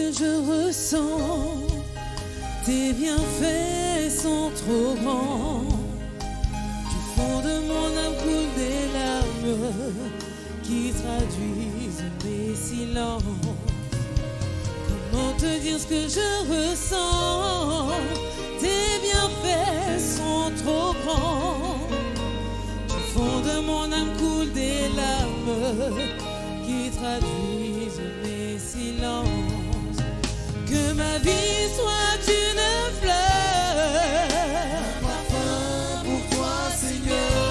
que je ressens. Tes bienfaits sont trop grands. Du fond de mon âme coulent des larmes qui traduisent mes silences. Comment te dire ce que je ressens? Tes bienfaits sont trop grands. Du fond de mon âme coulent des larmes qui traduisent mes silences. Que ma vie soit une fleur, un parfum pour toi, Seigneur.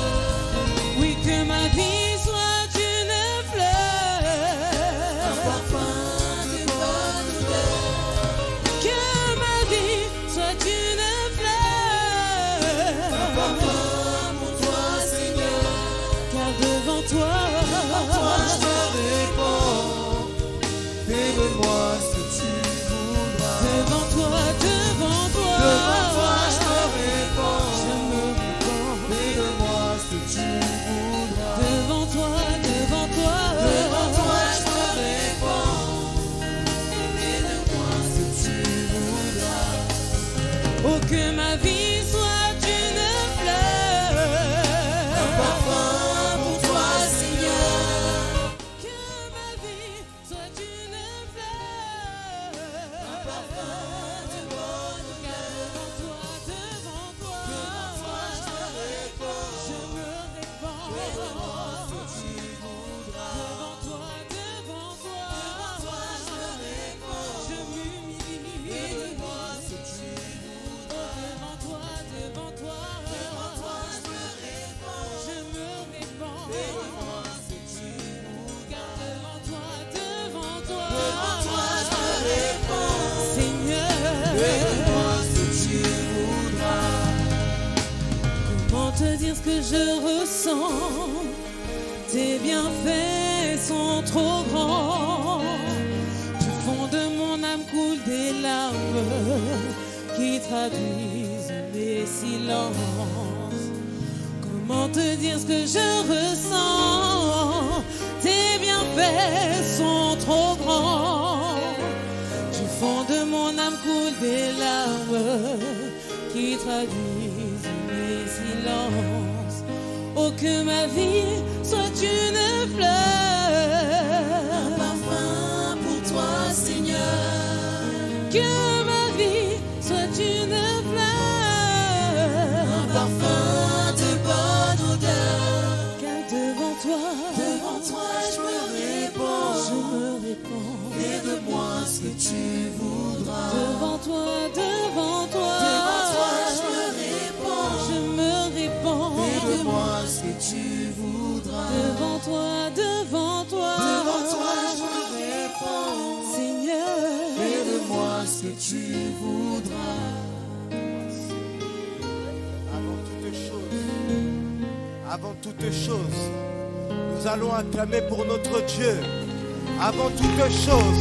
oui, que ma vie soit une fleur, Un parfum de bonne odeur. que ma vie soit une fleur, Un parfum pour toi, Seigneur. car devant toi, Toi je me répands. Fais-le-moi ce que tu voudras. devant toi, devant toi, Devant toi je me répands. je me répands. Fais-le-moi ce que tu voudras. Devant toi, devant toi, Devant toi je me répands. Fais-le-moi ce que tu voudras. oh que ma vie soit une fleur, Un parfum pour toi, Seigneur. que ma vie soit une fleur, Un parfum de bonne odeur. devant toi, Devant toi je me répands. je me répands. Fais-le-moi ce que tu voudras. Devant toi, Devant toi je me répands. je m'humilie. Fais-le-moi ce que tu voudras. Devant toi, Devant toi je me répands. je me répands. Fais-le-moi ce que tu voudras. Devant toi, devant toi, Devant toi je me répands. Seigneur. Fais-le-moi ce que tu voudras. Comment te dire ce que je ressens? Tes bienfaits sont trop grands. Du fond de mon âme coulent des larmes qui traduisent mes silences. Comment te dire ce que je ressens? Tes bienfaits sont trop grands. Du fond de mon âme coulent des larmes qui traduisent mes silences. Oh, que ma vie soit une fleur, Un parfum pour toi, Seigneur. que ma vie soit une fleur, Un parfum de bonne odeur. car devant toi, Je me répands. je me répands. Fais-de-moi ce que tu voudras. Devant toi, devant toi, je me répands. je me répands. Fais-de-moi ce que tu voudras. Devant toi, devant toi, je me répands. Seigneur. Fais-de-moi ce que tu voudras. Avant toute chose, nous allons acclamer pour notre Dieu. Avant toute chose,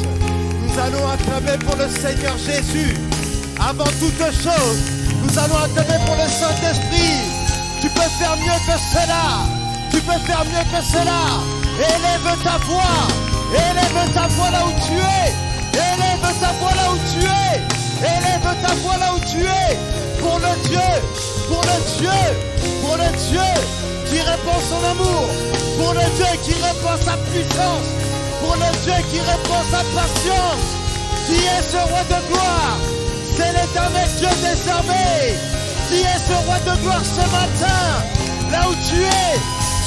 nous allons acclamer pour le Seigneur Jésus. Avant toute chose, nous allons acclamer pour le Saint-Esprit. Tu peux faire mieux que cela. Tu peux faire mieux que cela. Élève ta voix. Élève ta voix là où tu es. Élève ta voix là où tu es. Élève ta voix là où tu es. Pour le Dieu, pour le Dieu, pour le Dieu qui répand son amour. Pour le Dieu qui répand sa puissance. Pour le Dieu qui répand sa patience. Qui est ce roi de gloire? C'est l'Éternel Dieu des armées. Qui est ce roi de gloire ce matin? Là où tu es,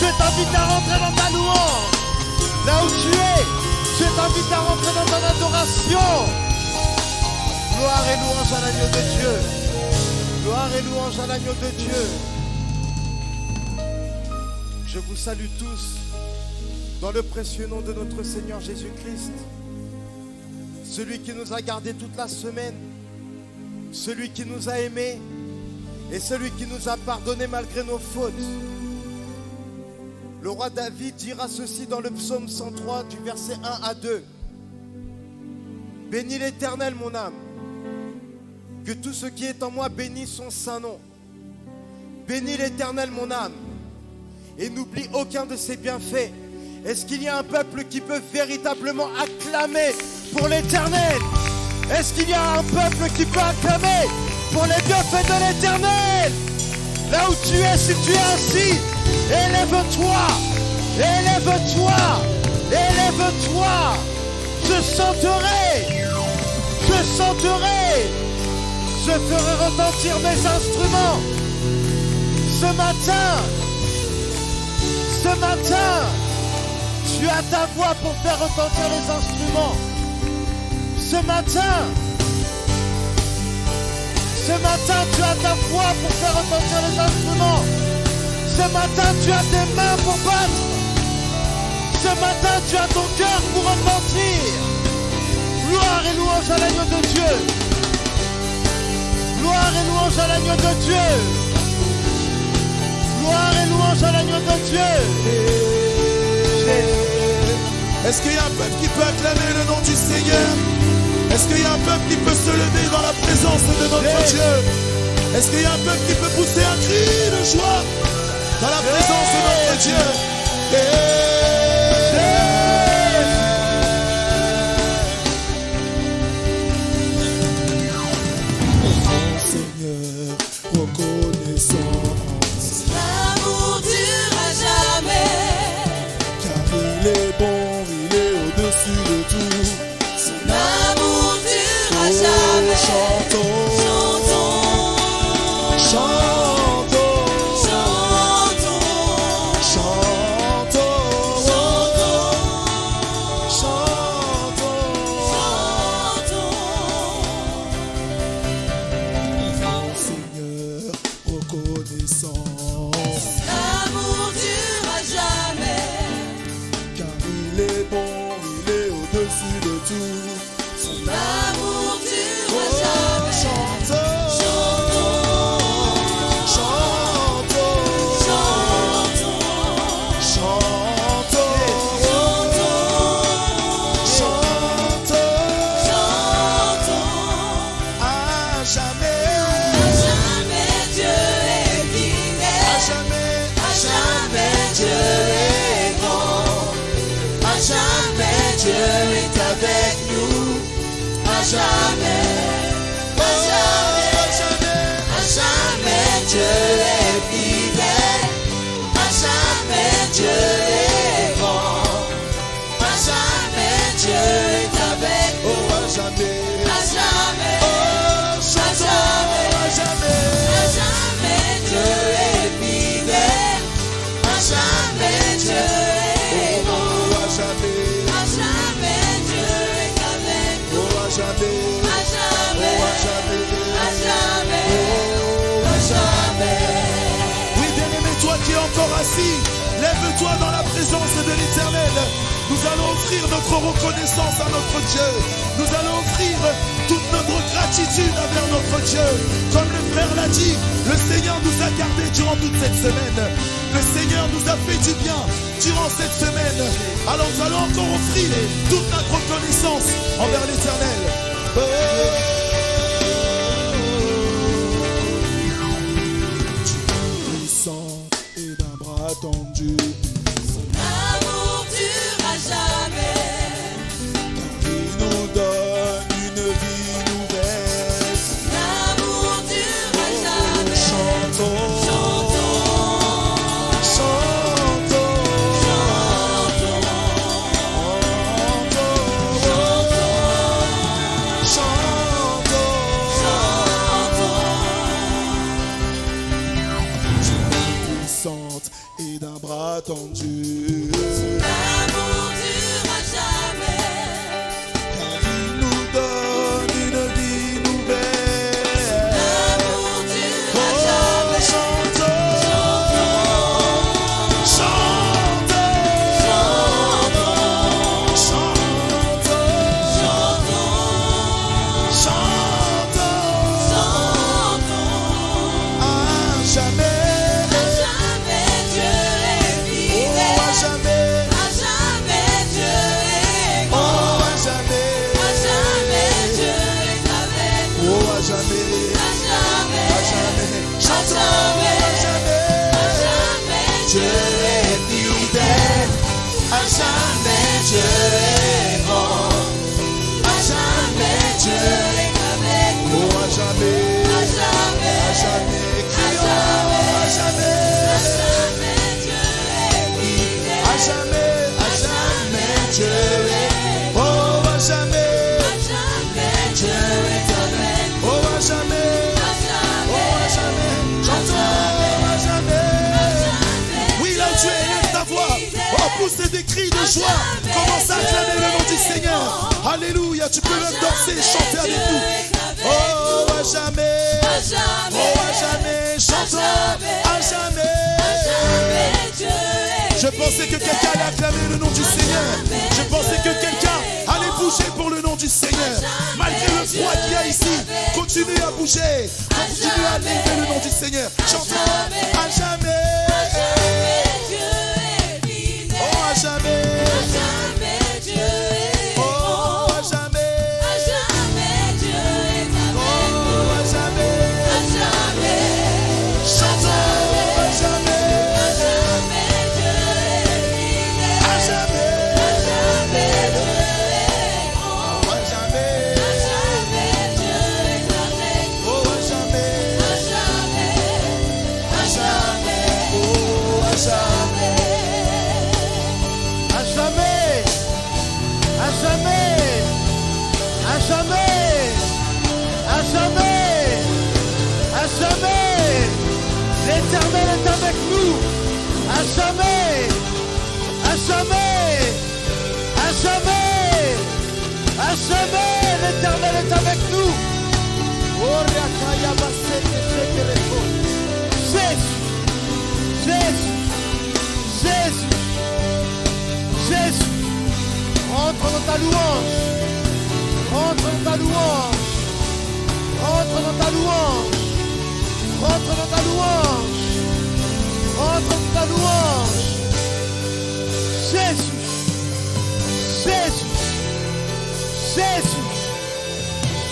je t'invite à rentrer dans ta louange. Là où tu es, je t'invite à rentrer dans ton adoration. Gloire et louange à l'agneau de Dieu. Gloire et louange à l'agneau de Dieu. Je vous salue tous dans le précieux nom de notre Seigneur Jésus-Christ. Celui qui nous a gardés toute la semaine, celui qui nous a aimés et celui qui nous a pardonné malgré nos fautes. Le roi David dira ceci dans le psaume 103 du verset 1 à 2. Bénis l'Éternel mon âme, que tout ce qui est en moi bénisse son saint nom. Bénis l'Éternel mon âme et n'oublie aucun de ses bienfaits. Est-ce qu'il y a un peuple qui peut véritablement acclamer pour l'Éternel? Est-ce qu'il y a un peuple qui peut acclamer pour les bienfaits de l'Éternel? Là où tu es, si tu es assis, élève-toi, élève-toi, élève-toi. Je chanterai, je chanterai, je ferai retentir mes instruments. Ce matin, tu as ta voix pour faire retentir les instruments. Ce matin, tu as ta voix pour faire retentir les instruments. Ce matin, tu as tes mains pour battre. Ce matin, tu as ton cœur pour retentir. Gloire et louange à l'agneau de Dieu. Gloire et louange à l'agneau de Dieu. Gloire et louange à l'agneau de Dieu. Est-ce qu'il y a un peuple qui peut acclamer le nom du Seigneur? Est-ce qu'il y a un peuple qui peut se lever dans la présence de notre Dieu? Est-ce qu'il y a un peuple qui peut pousser un cri de joie dans la présence de notre Dieu? Seigneur, reconnaissance. L'amour dure à jamais. Car il est bon, il est au-dessus de tout. Son amour dure à jamais. Chantons, Chantons, chantons, chantons, chantons, chantons. Seigneur, reconnaissance. l'amour dure à jamais. Car il est bon, il est au-dessus de tout. Son amour dure à jamais. Chantons, Chantons, chantons, chantons, chantons, chantons. chantons. À jamais, Jamais Dieu est fidèle. à jamais, À jamais Dieu est grand. À jamais Dieu est avec nous. À jamais, à jamais Dieu est fidèle. À jamais Dieu est grand. À jamais Dieu est avec oh, nous. à jamais, À jamais, oh, chantons, à jamais, à jamais Dieu est fidèle. À jamais Dieu est grand. oh, à jamais, À jamais Dieu est avec nous. oh, à jamais, À jamais, oh, à jamais, à jamais, oh, à jamais. oui, bien-aimé, toi qui es encore assis, lève-toi dans la présence de l'Éternel. Nous allons offrir notre reconnaissance à notre Dieu. Nous allons offrir toute notre gratitude envers notre Dieu. Comme le frère l'a dit, le Seigneur nous a gardés durant toute cette semaine. Le Seigneur nous a fait du bien durant cette semaine. Alors nous allons encore offrir toute notre reconnaissance envers l'Éternel. Puissant et d'un bras tendu, L'amour dure à jamais. il nous donne une vie nouvelle. L'amour dure à jamais. Chantons, Chantons, chantons, puissante et d'un bras tendu. l'amour dure à jamais. Car il nous donne une vie nouvelle. L'amour dure à Oh, jamais. chantons, chantons, chantons, chantons, à jamais. À jamais Dieu est Oh, fidèle. à jamais, À jamais Dieu est oh, grand. à jamais, À jamais Dieu est avec nous. oh, à jamais, À jamais, à jamais, chantons, à jamais, à jamais Dieu est fidèle, à jamais Dieu est grand. À jamais Dieu joie. Commence à acclamer le nom du Seigneur. Alléluia. Tu peux même danser et chanter avec nous. Oh, à jamais. Oh, à jamais. Chantons. À jamais. Je pensais que quelqu'un allait acclamer le nom du Seigneur. Je pensais que quelqu'un allait bouger pour le nom du Seigneur. Malgré le froid qu'il y a ici, continue à bouger. Continue à lever le nom du Seigneur. Chantons à jamais. Oh, à jamais. Oh, à jamais. Oh, à jamais. Chantons à jamais. À jamais. Oh, à jamais. Oh, à jamais. À jamais. Oh, à jamais. À jamais, à jamais, à jamais, à jamais, à jamais. L'Éternel est avec nous. À jamais, à jamais, à jamais, à jamais. L'Éternel est avec nous. Jésus, Jésus, Jésus. Jésus, rentre dans ta louange, rentre dans ta louange, rentre dans ta louange, rentre dans ta louange, rentre dans ta louange. Jésus, Jésus, Jésus.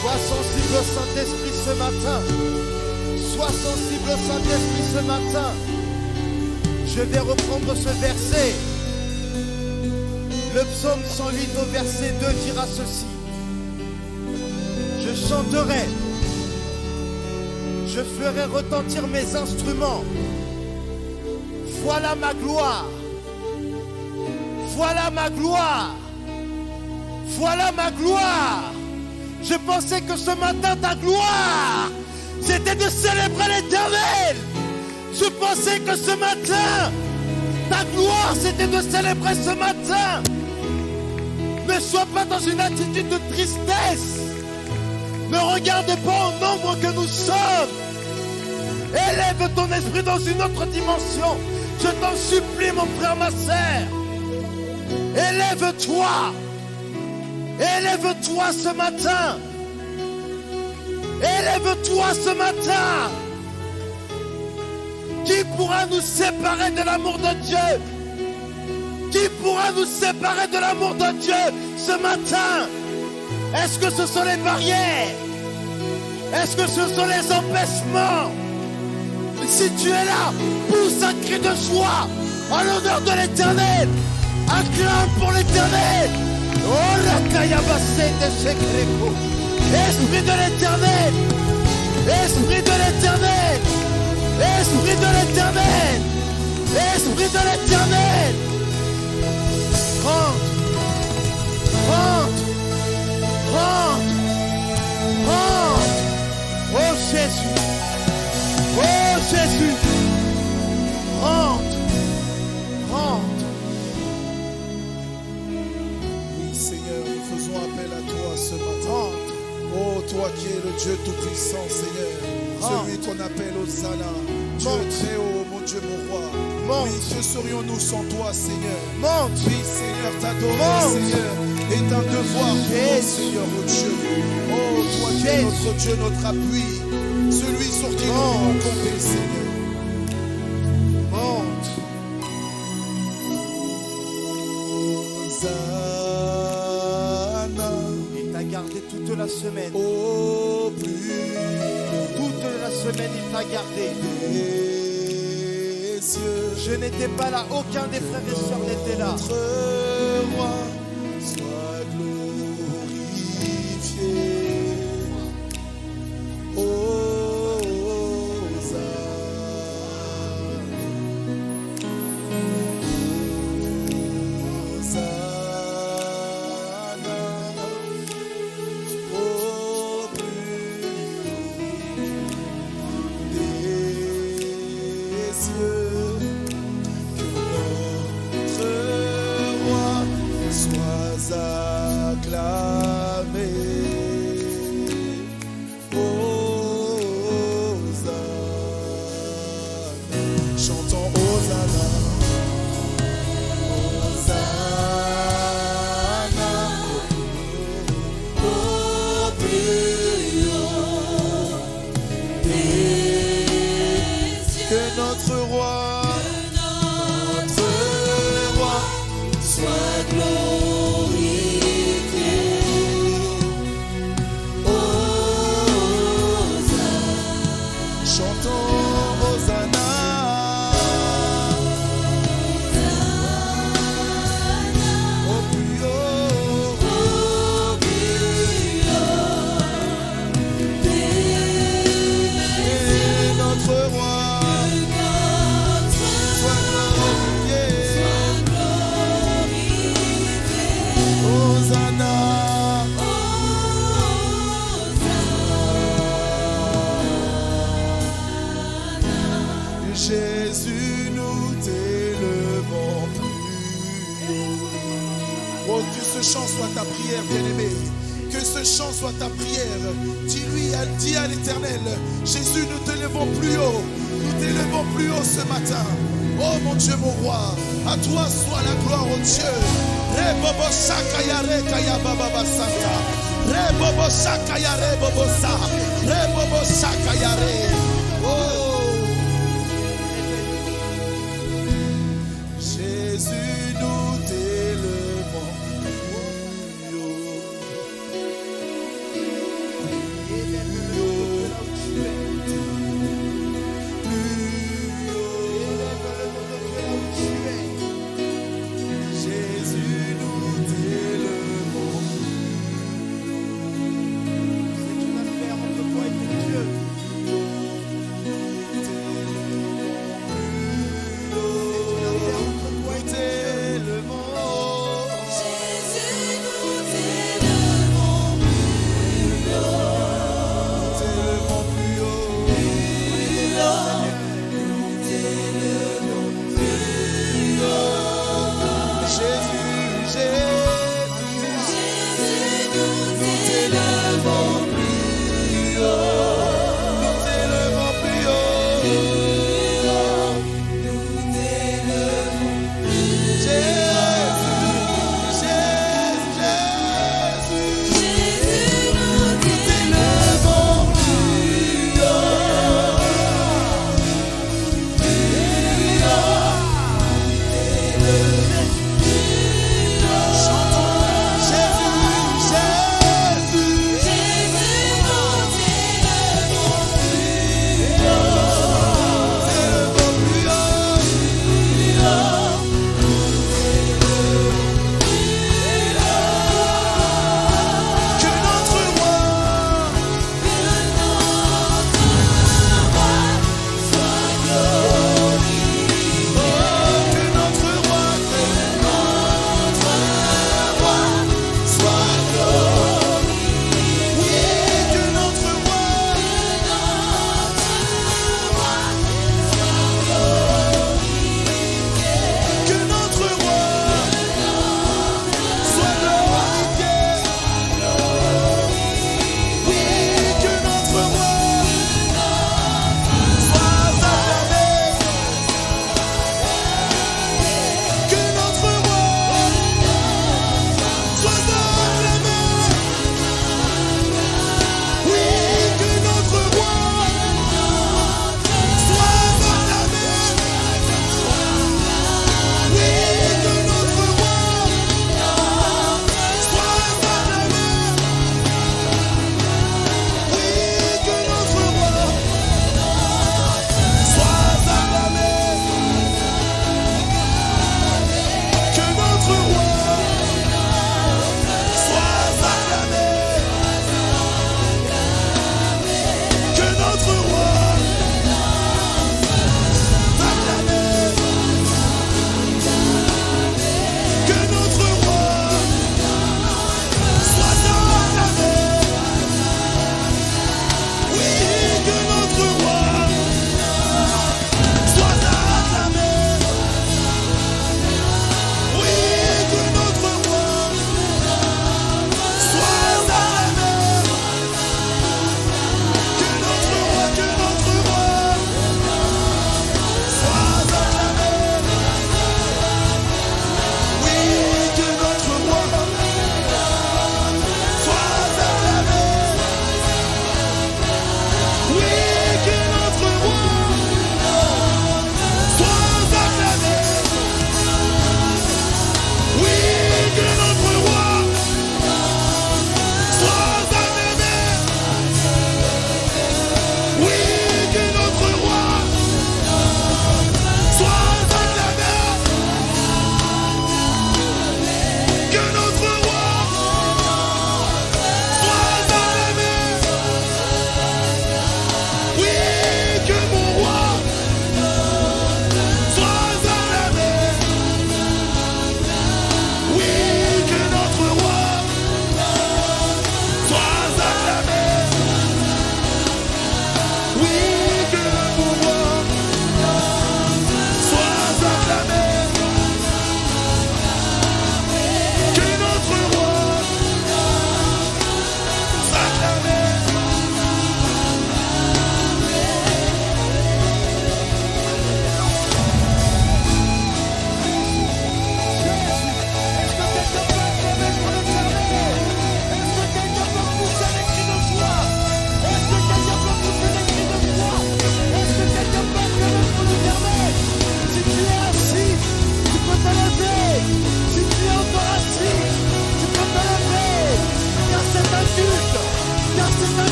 Sois sensible au Saint-Esprit ce matin. Sois sensible au Saint-Esprit ce matin. Je vais reprendre ce verset. Le psaume 108 au verset 2 dira ceci. Je chanterai, je ferai retentir mes instruments. Voilà ma gloire, voilà ma gloire, voilà ma gloire. Je pensais que ce matin ta gloire, c'était de célébrer l'Éternel. Je pensais que ce matin, ta gloire, c'était de célébrer ce matin. Ne sois pas dans une attitude de tristesse. Ne regarde pas au nombre que nous sommes. Élève ton esprit dans une autre dimension. Je t'en supplie, mon frère, ma sœur. Élève-toi. Élève-toi ce matin. Élève-toi ce matin. Qui pourra nous séparer de l'amour de Dieu? Qui pourra nous séparer de l'amour de Dieu ce matin? Est-ce que ce sont les barrières? Est-ce que ce sont les empêchements? Si tu es là, pousse un cri de joie en l'honneur de l'Éternel. Acclame pour l'Éternel. Oh la Kayabassé de Shekreko. Esprit de l'Éternel. Esprit de l'Éternel. Esprit de l'Éternel. Esprit de l'Éternel. Rentre, rentre, rentre, rentre. Oh Jésus, oh Jésus, rentre, rentre. Oui, Seigneur, nous faisons appel à toi ce matin. Rentre. Oh, toi qui es le Dieu Tout-Puissant, Seigneur, celui qu'on appelle Hosanna, Dieu très haut, mon Dieu, mon roi. Oui, que serions-nous sans toi, Seigneur? Monte. Oui, Seigneur, t'adorer, Seigneur, est un devoir pour nous, Seigneur, mon Dieu. Oh, toi qui es notre Dieu, notre appui, celui sur qui nous pouvons compter, Seigneur. Monte. Hosanna, Il t'a gardé toute la semaine. au plus Toute la semaine, il t'a gardé. des cieux. Je n'étais pas là, aucun des frères et sœurs n'était là. Notre roi soit glorifié. Hosanna, au plus des cieux. Que notre roi ce chant soit ta prière, bien-aimé. Que ce chant soit ta prière. Dis à l'Éternel, Jésus, nous t'élevons plus haut. Nous t'élevons plus haut ce matin. Oh mon Dieu, mon roi, à toi soit la gloire, oh Dieu. Rebobo sakayare kaya baba santa. Rebobo sakayare bobosa. Rebobo sakayare. Oh Jésus, nous t'élevons plus haut. Jésus, nous t'élevons. C'est une affaire entre toi et ton Dieu.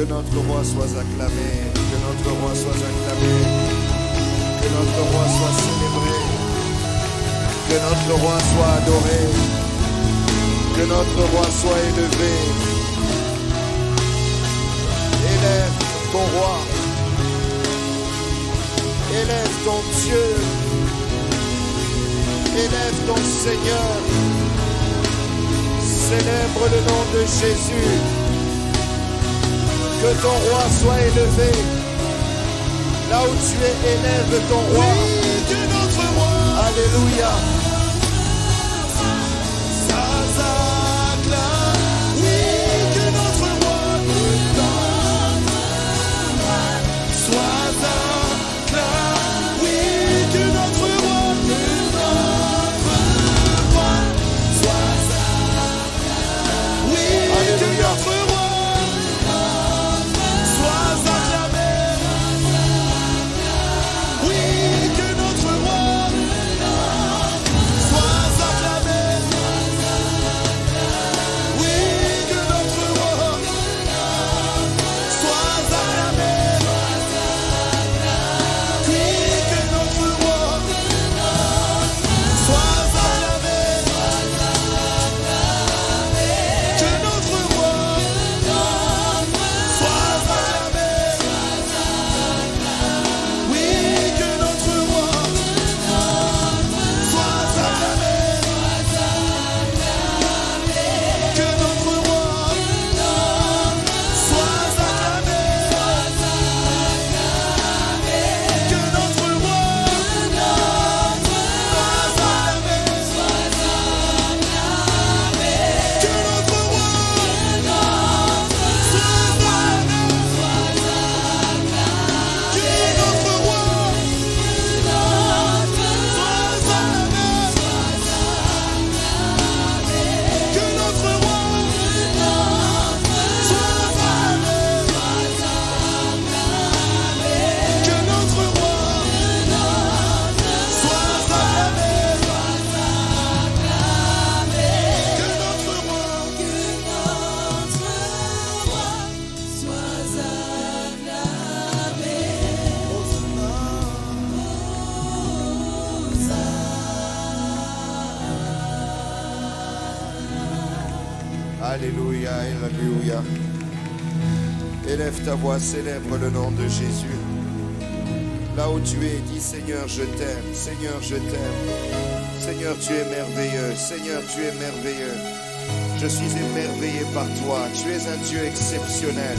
notre roi soit acclamé, que notre roi soit acclamé, que notre roi soit célébré, que notre roi soit adoré, que notre roi soit élevé. Élève ton roi, élève ton Dieu, élève ton Seigneur, célèbre le nom de Jésus. Que ton roi soit élevé. Là où tu es, élève ton roi. Oui, que notre roi. Alléluia. Oui, que notre roi. Sois acclamé. Oui, que notre roi. Sois acclamé. Oui, que notre roi. Alléluia, alléluia. Élève ta voix, célèbre le nom de Jésus. Là où tu es, dis Seigneur, je t'aime. Seigneur, je t'aime. Seigneur, tu es merveilleux. Seigneur, tu es merveilleux. Je suis émerveillé par toi. Tu es un Dieu exceptionnel.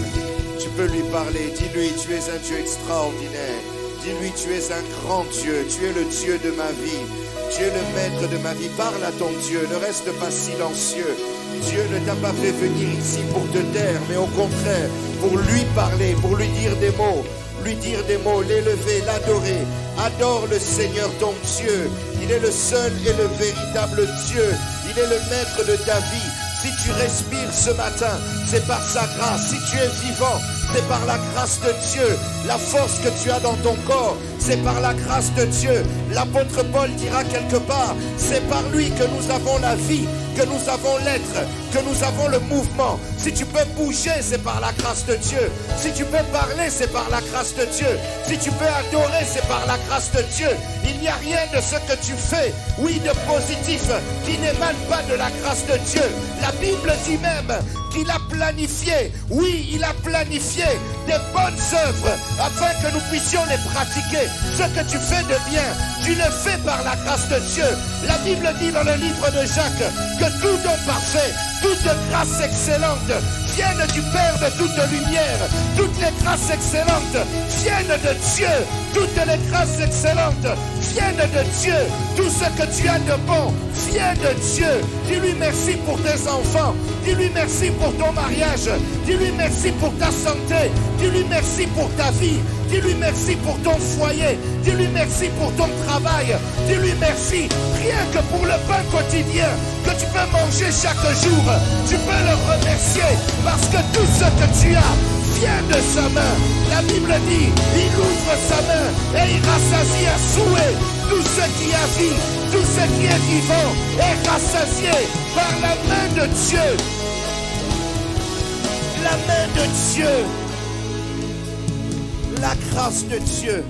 Tu peux lui parler. Dis-lui, tu es un Dieu extraordinaire. Dis-lui, tu es un grand Dieu. Tu es le Dieu de ma vie. Tu es le maître de ma vie. Parle à ton Dieu. Ne reste pas silencieux. Dieu ne t'a pas fait venir ici pour te taire, mais au contraire, pour lui parler, pour lui dire des mots, l'élever, l'adorer. Adore le Seigneur ton Dieu. Il est le seul et le véritable Dieu. Il est le maître de ta vie. Si tu respires ce matin, c'est par sa grâce. Si tu es vivant, c'est par la grâce de Dieu. La force que tu as dans ton corps, c'est par la grâce de Dieu. L'apôtre Paul dira quelque part, c'est par lui que nous avons la vie, que nous avons l'être, que nous avons le mouvement. Si tu peux bouger, c'est par la grâce de Dieu. Si tu peux parler, c'est par la grâce de Dieu. Si tu peux adorer, c'est par la grâce de Dieu. Il n'y a rien de ce que tu fais, oui, de positif, qui n'émane pas de la grâce de Dieu. La Bible dit même qu'il a planifié, oui, il a planifié des bonnes œuvres afin que nous puissions les pratiquer. Ce que tu fais de bien, tu le fais par la grâce de Dieu. La Bible dit dans le livre de Jacques que tout don parfait, toute grâce excellente viennent du Père de toute lumière. Toutes les grâces excellentes viennent de Dieu. Toutes les grâces excellentes viennent de Dieu. Tout ce que tu as de bon vient de Dieu. Dis-lui merci pour tes enfants. Dis-lui merci pour ton mariage. Dis-lui merci pour ta santé. Dis-lui merci pour ta vie. Dis-lui merci pour ton foyer. Dis-lui merci pour ton travail. Dis-lui merci rien que pour le pain quotidien que tu peux manger chaque jour. Tu peux le remercier parce que tout ce que tu as vient de sa main. La Bible dit, il ouvre sa main et il rassasie à souhait tout ce qui a vie, tout ce qui est vivant est rassasié par la main de Dieu. La main de Dieu. la grâce de Dieu.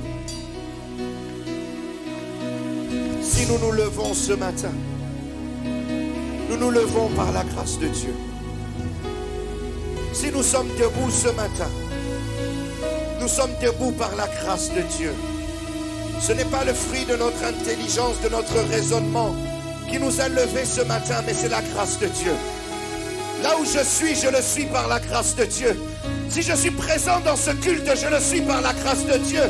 Si nous nous levons ce matin, nous nous levons par la grâce de Dieu. Si nous sommes debout ce matin, nous sommes debout par la grâce de Dieu. Ce n'est pas le fruit de notre intelligence, de notre raisonnement qui nous a levés ce matin, mais c'est la grâce de Dieu. Là où je le suis par la grâce de Dieu. Si je suis présent dans ce culte, je le suis par la grâce de Dieu.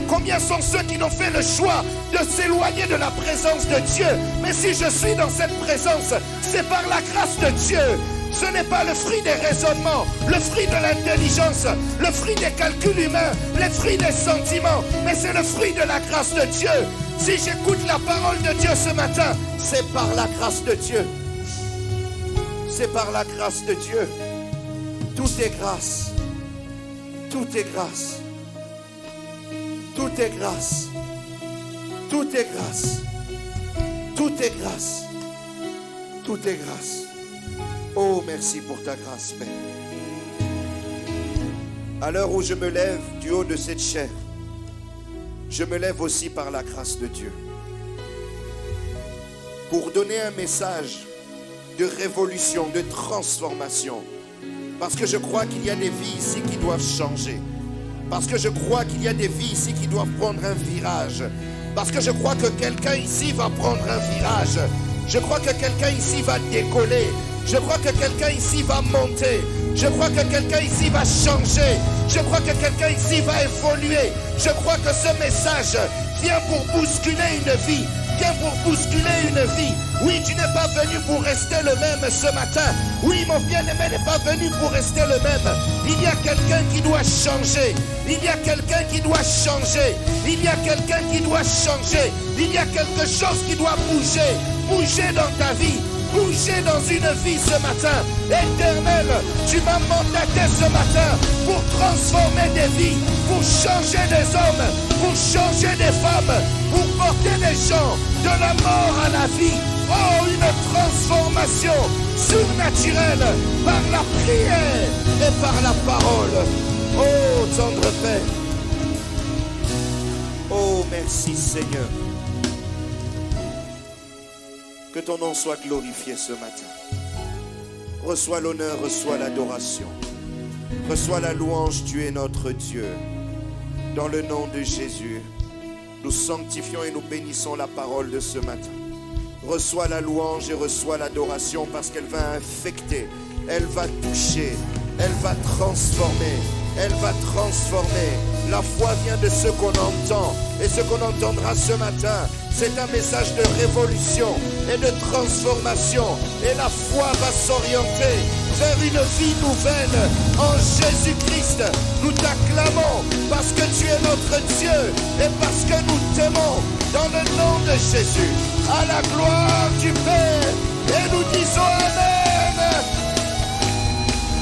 Combien sont ceux qui n'ont fait le choix de s'éloigner de la présence de Dieu? Mais si je suis dans cette présence, c'est par la grâce de Dieu. Ce n'est pas le fruit des raisonnements, le fruit de l'intelligence, le fruit des calculs humains, le fruit des sentiments, mais c'est le fruit de la grâce de Dieu. Si j'écoute la parole de Dieu ce matin, c'est par la grâce de Dieu. C'est par la grâce de Dieu. Tout est grâce. Tout est grâce. Tout est grâce. Tout est grâce. Tout est grâce. Tout est grâce. Oh, merci pour ta grâce, Père. À l'heure où je me lève du haut de cette chair, je me lève aussi par la grâce de Dieu. Pour donner un message de révolution, de transformation. Parce que je crois qu'il y a des vies ici qui doivent changer. Parce que je crois qu'il y a des vies ici qui doivent prendre un virage. Parce que je crois que quelqu'un ici va prendre un virage. Je crois que quelqu'un ici va décoller. Je crois que quelqu'un ici va monter. Je crois que quelqu'un ici va changer. Je crois que quelqu'un ici va évoluer. Je crois que ce message vient pour bousculer une vie. Vient pour bousculer une vie. Oui, tu n'es pas venu pour rester le même ce matin. Oui, mon bien-aimé n'est pas venu pour rester le même. Il y a quelqu'un qui doit changer. Il y a quelqu'un qui doit changer. Il y a quelqu'un qui doit changer. Il y a quelque chose qui doit bouger. Bouger dans ta vie. Bouger dans une vie ce matin. Éternel, tu m'as mandaté ce matin pour transformer des vies, pour changer des hommes, pour changer des femmes, pour porter des gens de la mort à la vie. Oh, une transformation surnaturelle par la prière et par la parole. Oh, tendre Père. Oh, merci Seigneur. Que ton nom soit glorifié ce matin. Reçois l'honneur, reçois l'adoration. Reçois la louange, tu es notre Dieu. Dans le nom de Jésus, nous sanctifions et nous bénissons la parole de ce matin. Reçois la louange et reçois l'adoration parce qu'elle va infecter, elle va toucher, elle va transformer, elle va transformer. La foi vient de ce qu'on entend et ce qu'on entendra ce matin. C'est un message de révolution et de transformation. Et la foi va s'orienter vers une vie nouvelle en Jésus-Christ. Nous t'acclamons parce que tu es notre Dieu et parce que nous t'aimons. Dans le nom de Jésus, à la gloire du Père. Et nous disons Amen.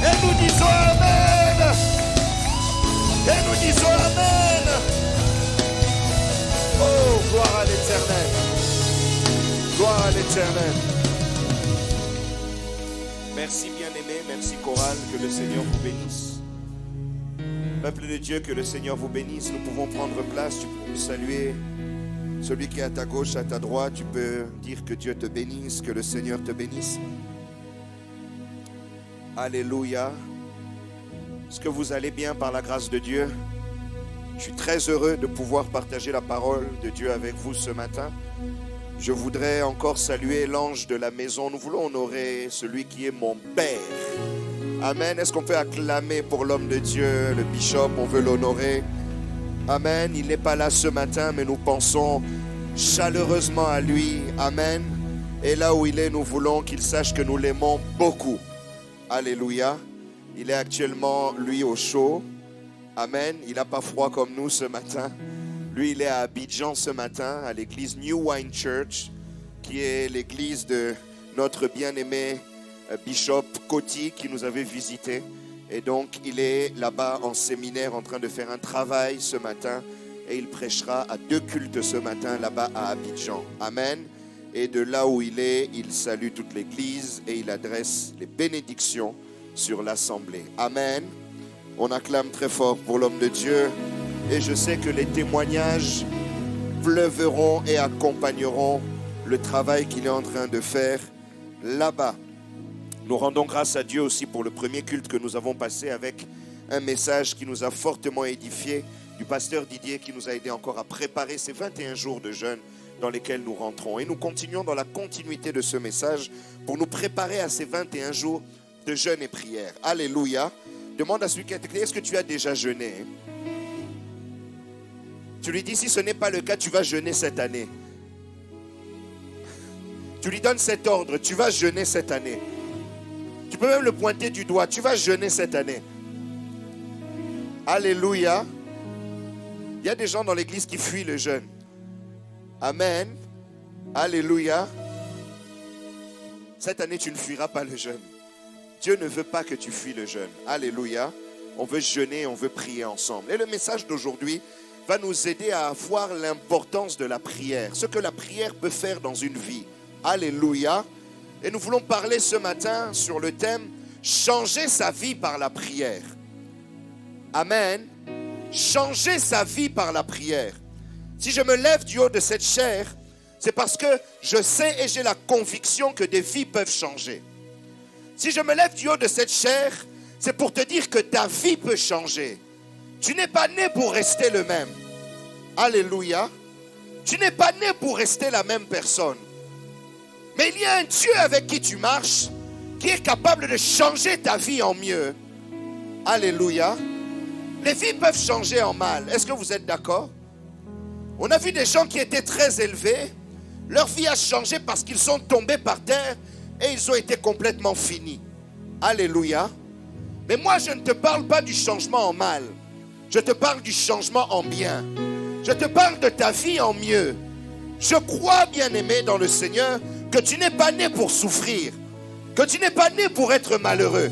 Et nous disons Amen. Et nous disons Amen. Oh, gloire à l'Éternel. Gloire à l'Éternel. Merci bien-aimé, merci chorale, que le Seigneur vous bénisse. Peuple de Dieu, que le Seigneur vous bénisse. Nous pouvons prendre place, tu peux saluer celui qui est à ta gauche, à ta droite. Tu peux dire que Dieu te bénisse, que le Seigneur te bénisse. Alléluia. Est-ce que vous allez bien par la grâce de Dieu? Je suis très heureux de pouvoir partager la parole de Dieu avec vous ce matin. Je voudrais encore saluer l'ange de la maison. Nous voulons honorer celui qui est mon Père. Amen. Est-ce qu'on peut acclamer pour l'homme de Dieu, le bishop? On veut l'honorer. Amen. Il n'est pas là ce matin, mais nous pensons chaleureusement à lui. Amen. Et là où il est, nous voulons qu'il sache que nous l'aimons beaucoup. Alléluia. Il est actuellement, lui, au chaud. Amen. Il n'a pas froid comme nous ce matin. Lui, il est à Abidjan ce matin, à l'église New Wine Church, qui est l'église de notre bien-aimé Bishop Koti, qui nous avait visité. Et donc, il est là-bas en séminaire en train de faire un travail ce matin. Et il prêchera à 2 cultes ce matin là-bas à Abidjan. Amen. Et de là où il est, il salue toute l'église et il adresse les bénédictions sur l'assemblée. Amen. On acclame très fort pour l'homme de Dieu. Et je sais que les témoignages pleuveront et accompagneront le travail qu'il est en train de faire là-bas. Nous rendons grâce à Dieu aussi pour le premier culte que nous avons passé avec un message qui nous a fortement édifié, du pasteur Didier qui nous a aidé encore à préparer ces 21 jours de jeûne dans lesquels nous rentrons. Et nous continuons dans la continuité de ce message pour nous préparer à ces 21 jours de jeûne et prière. Alléluia. Demande à celui qui est à tes côtés, est-ce que tu as déjà jeûné? Tu lui dis, si ce n'est pas le cas, tu vas jeûner cette année. Tu lui donnes cet ordre, tu vas jeûner cette année. Tu peux même le pointer du doigt, tu vas jeûner cette année. Alléluia. Il y a des gens dans l'église qui fuient le jeûne. Amen. Alléluia. Cette année, tu ne fuiras pas le jeûne. Dieu ne veut pas que tu fuis le jeûne. Alléluia. On veut jeûner, on veut prier ensemble. Et le message d'aujourd'hui va nous aider à voir l'importance de la prière. Ce que la prière peut faire dans une vie. Alléluia. Et nous voulons parler ce matin sur le thème « Changer sa vie par la prière ». Amen. Changer sa vie par la prière. Si je me lève du haut de cette chair, c'est parce que je sais et j'ai la conviction que des vies peuvent changer. Si je me lève du haut de cette chair, c'est pour te dire que ta vie peut changer. Tu n'es pas né pour rester le même. Alléluia. Tu n'es pas né pour rester la même personne. Mais il y a un Dieu avec qui tu marches qui est capable de changer ta vie en mieux. Alléluia. Les vies peuvent changer en mal. Est-ce que vous êtes d'accord? On a vu des gens qui étaient très élevés. Leur vie a changé parce qu'ils sont tombés par terre et ils ont été complètement finis. Alléluia. Mais moi, je ne te parle pas du changement en mal. Je te parle du changement en bien. Je te parle de ta vie en mieux. Je crois, bien-aimé dans le Seigneur, que tu n'es pas né pour souffrir. Que tu n'es pas né pour être malheureux.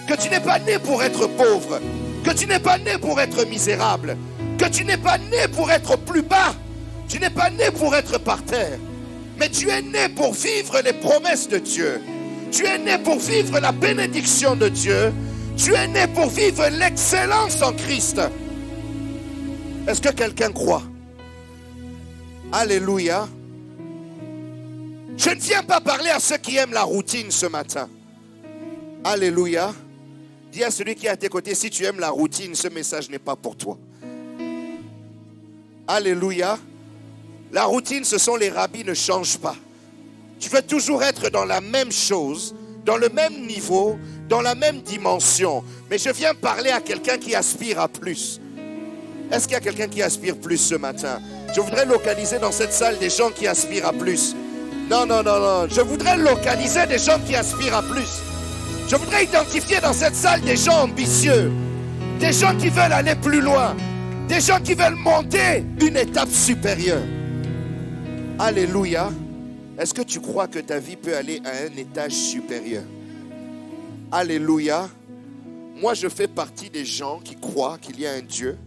Que tu n'es pas né pour être pauvre. Que tu n'es pas né pour être misérable. Que tu n'es pas né pour être plus bas. Tu n'es pas né pour être par terre. Mais tu es né pour vivre les promesses de Dieu. Tu es né pour vivre la bénédiction de Dieu. Tu es né pour vivre l'excellence en Christ. Est-ce que quelqu'un croit? Alléluia. Je ne viens pas parler à ceux qui aiment la routine ce matin. Alléluia. Dis à celui qui est à tes côtés, si tu aimes la routine, ce message n'est pas pour toi. Alléluia. La routine, ce sont les rabbis, ne change pas. Tu veux toujours être dans la même chose, dans le même niveau, dans la même dimension. Mais je viens parler à quelqu'un qui aspire à plus. Est-ce qu'il y a quelqu'un qui aspire plus ce matin? Je voudrais localiser dans cette salle des gens qui aspirent à plus. Non. Je voudrais localiser des gens qui aspirent à plus. Je voudrais identifier dans cette salle des gens ambitieux. Des gens qui veulent aller plus loin. Des gens qui veulent monter une étape supérieure. Alléluia. Est-ce que tu crois que ta vie peut aller à un étage supérieur? Alléluia. Moi, je fais partie des gens qui croient qu'il y a un Dieu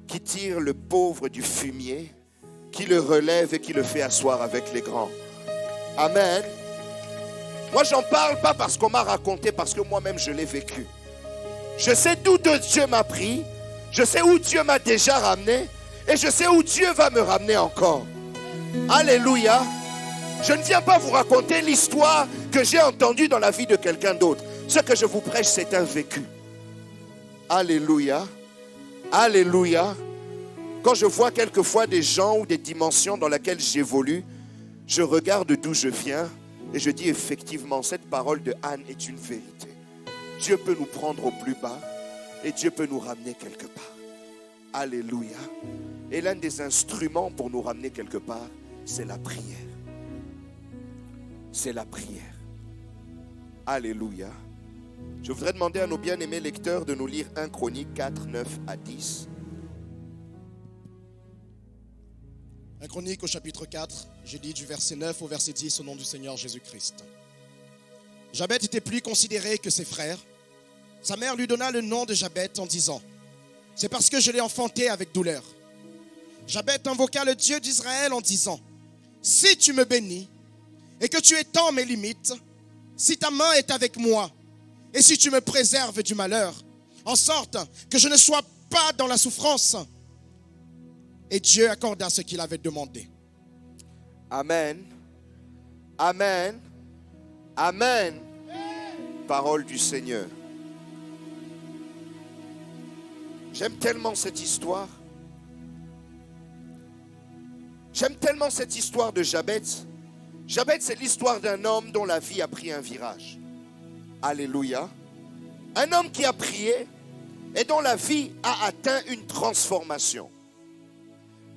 qui tire le pauvre du fumier, qui le relève et qui le fait asseoir avec les grands. Amen. Moi, j'en parle pas parce qu'on m'a raconté, parce que moi-même, je l'ai vécu. Je sais d'où Dieu m'a pris, je sais où Dieu m'a déjà ramené, et je sais où Dieu va me ramener encore. Alléluia. Je ne viens pas vous raconter l'histoire que j'ai entendue dans la vie de quelqu'un d'autre. Ce que je vous prêche, c'est un vécu. Alléluia. Alléluia. Quand je vois quelquefois des gens ou des dimensions dans lesquelles j'évolue, je regarde d'où je viens et je dis effectivement, cette parole de Anne est une vérité. Dieu peut nous prendre au plus bas et Dieu peut nous ramener quelque part. Alléluia. Et l'un des instruments pour nous ramener quelque part, c'est la prière. C'est la prière. Alléluia. Je voudrais demander à nos bien-aimés lecteurs de nous lire 1 Chronique 4, 9 à 10. 1 Chronique au chapitre 4, j'ai dit du verset 9 au verset 10 au nom du Seigneur Jésus-Christ. Jabet était plus considéré que ses frères. Sa mère lui donna le nom de Jabet en disant « C'est parce que je l'ai enfanté avec douleur. » Jabet invoqua le Dieu d'Israël en disant « Si tu me bénis et que tu étends mes limites, si ta main est avec moi et si tu me préserves du malheur, en sorte que je ne sois pas dans la souffrance Et Dieu accorda ce qu'il avait demandé. Amen. Amen. Amen. Parole du Seigneur. J'aime tellement cette histoire. J'aime tellement cette histoire de Jabez. Jabez, c'est l'histoire d'un homme dont la vie a pris un virage. Alléluia. Un homme qui a prié et dont la vie a atteint une transformation.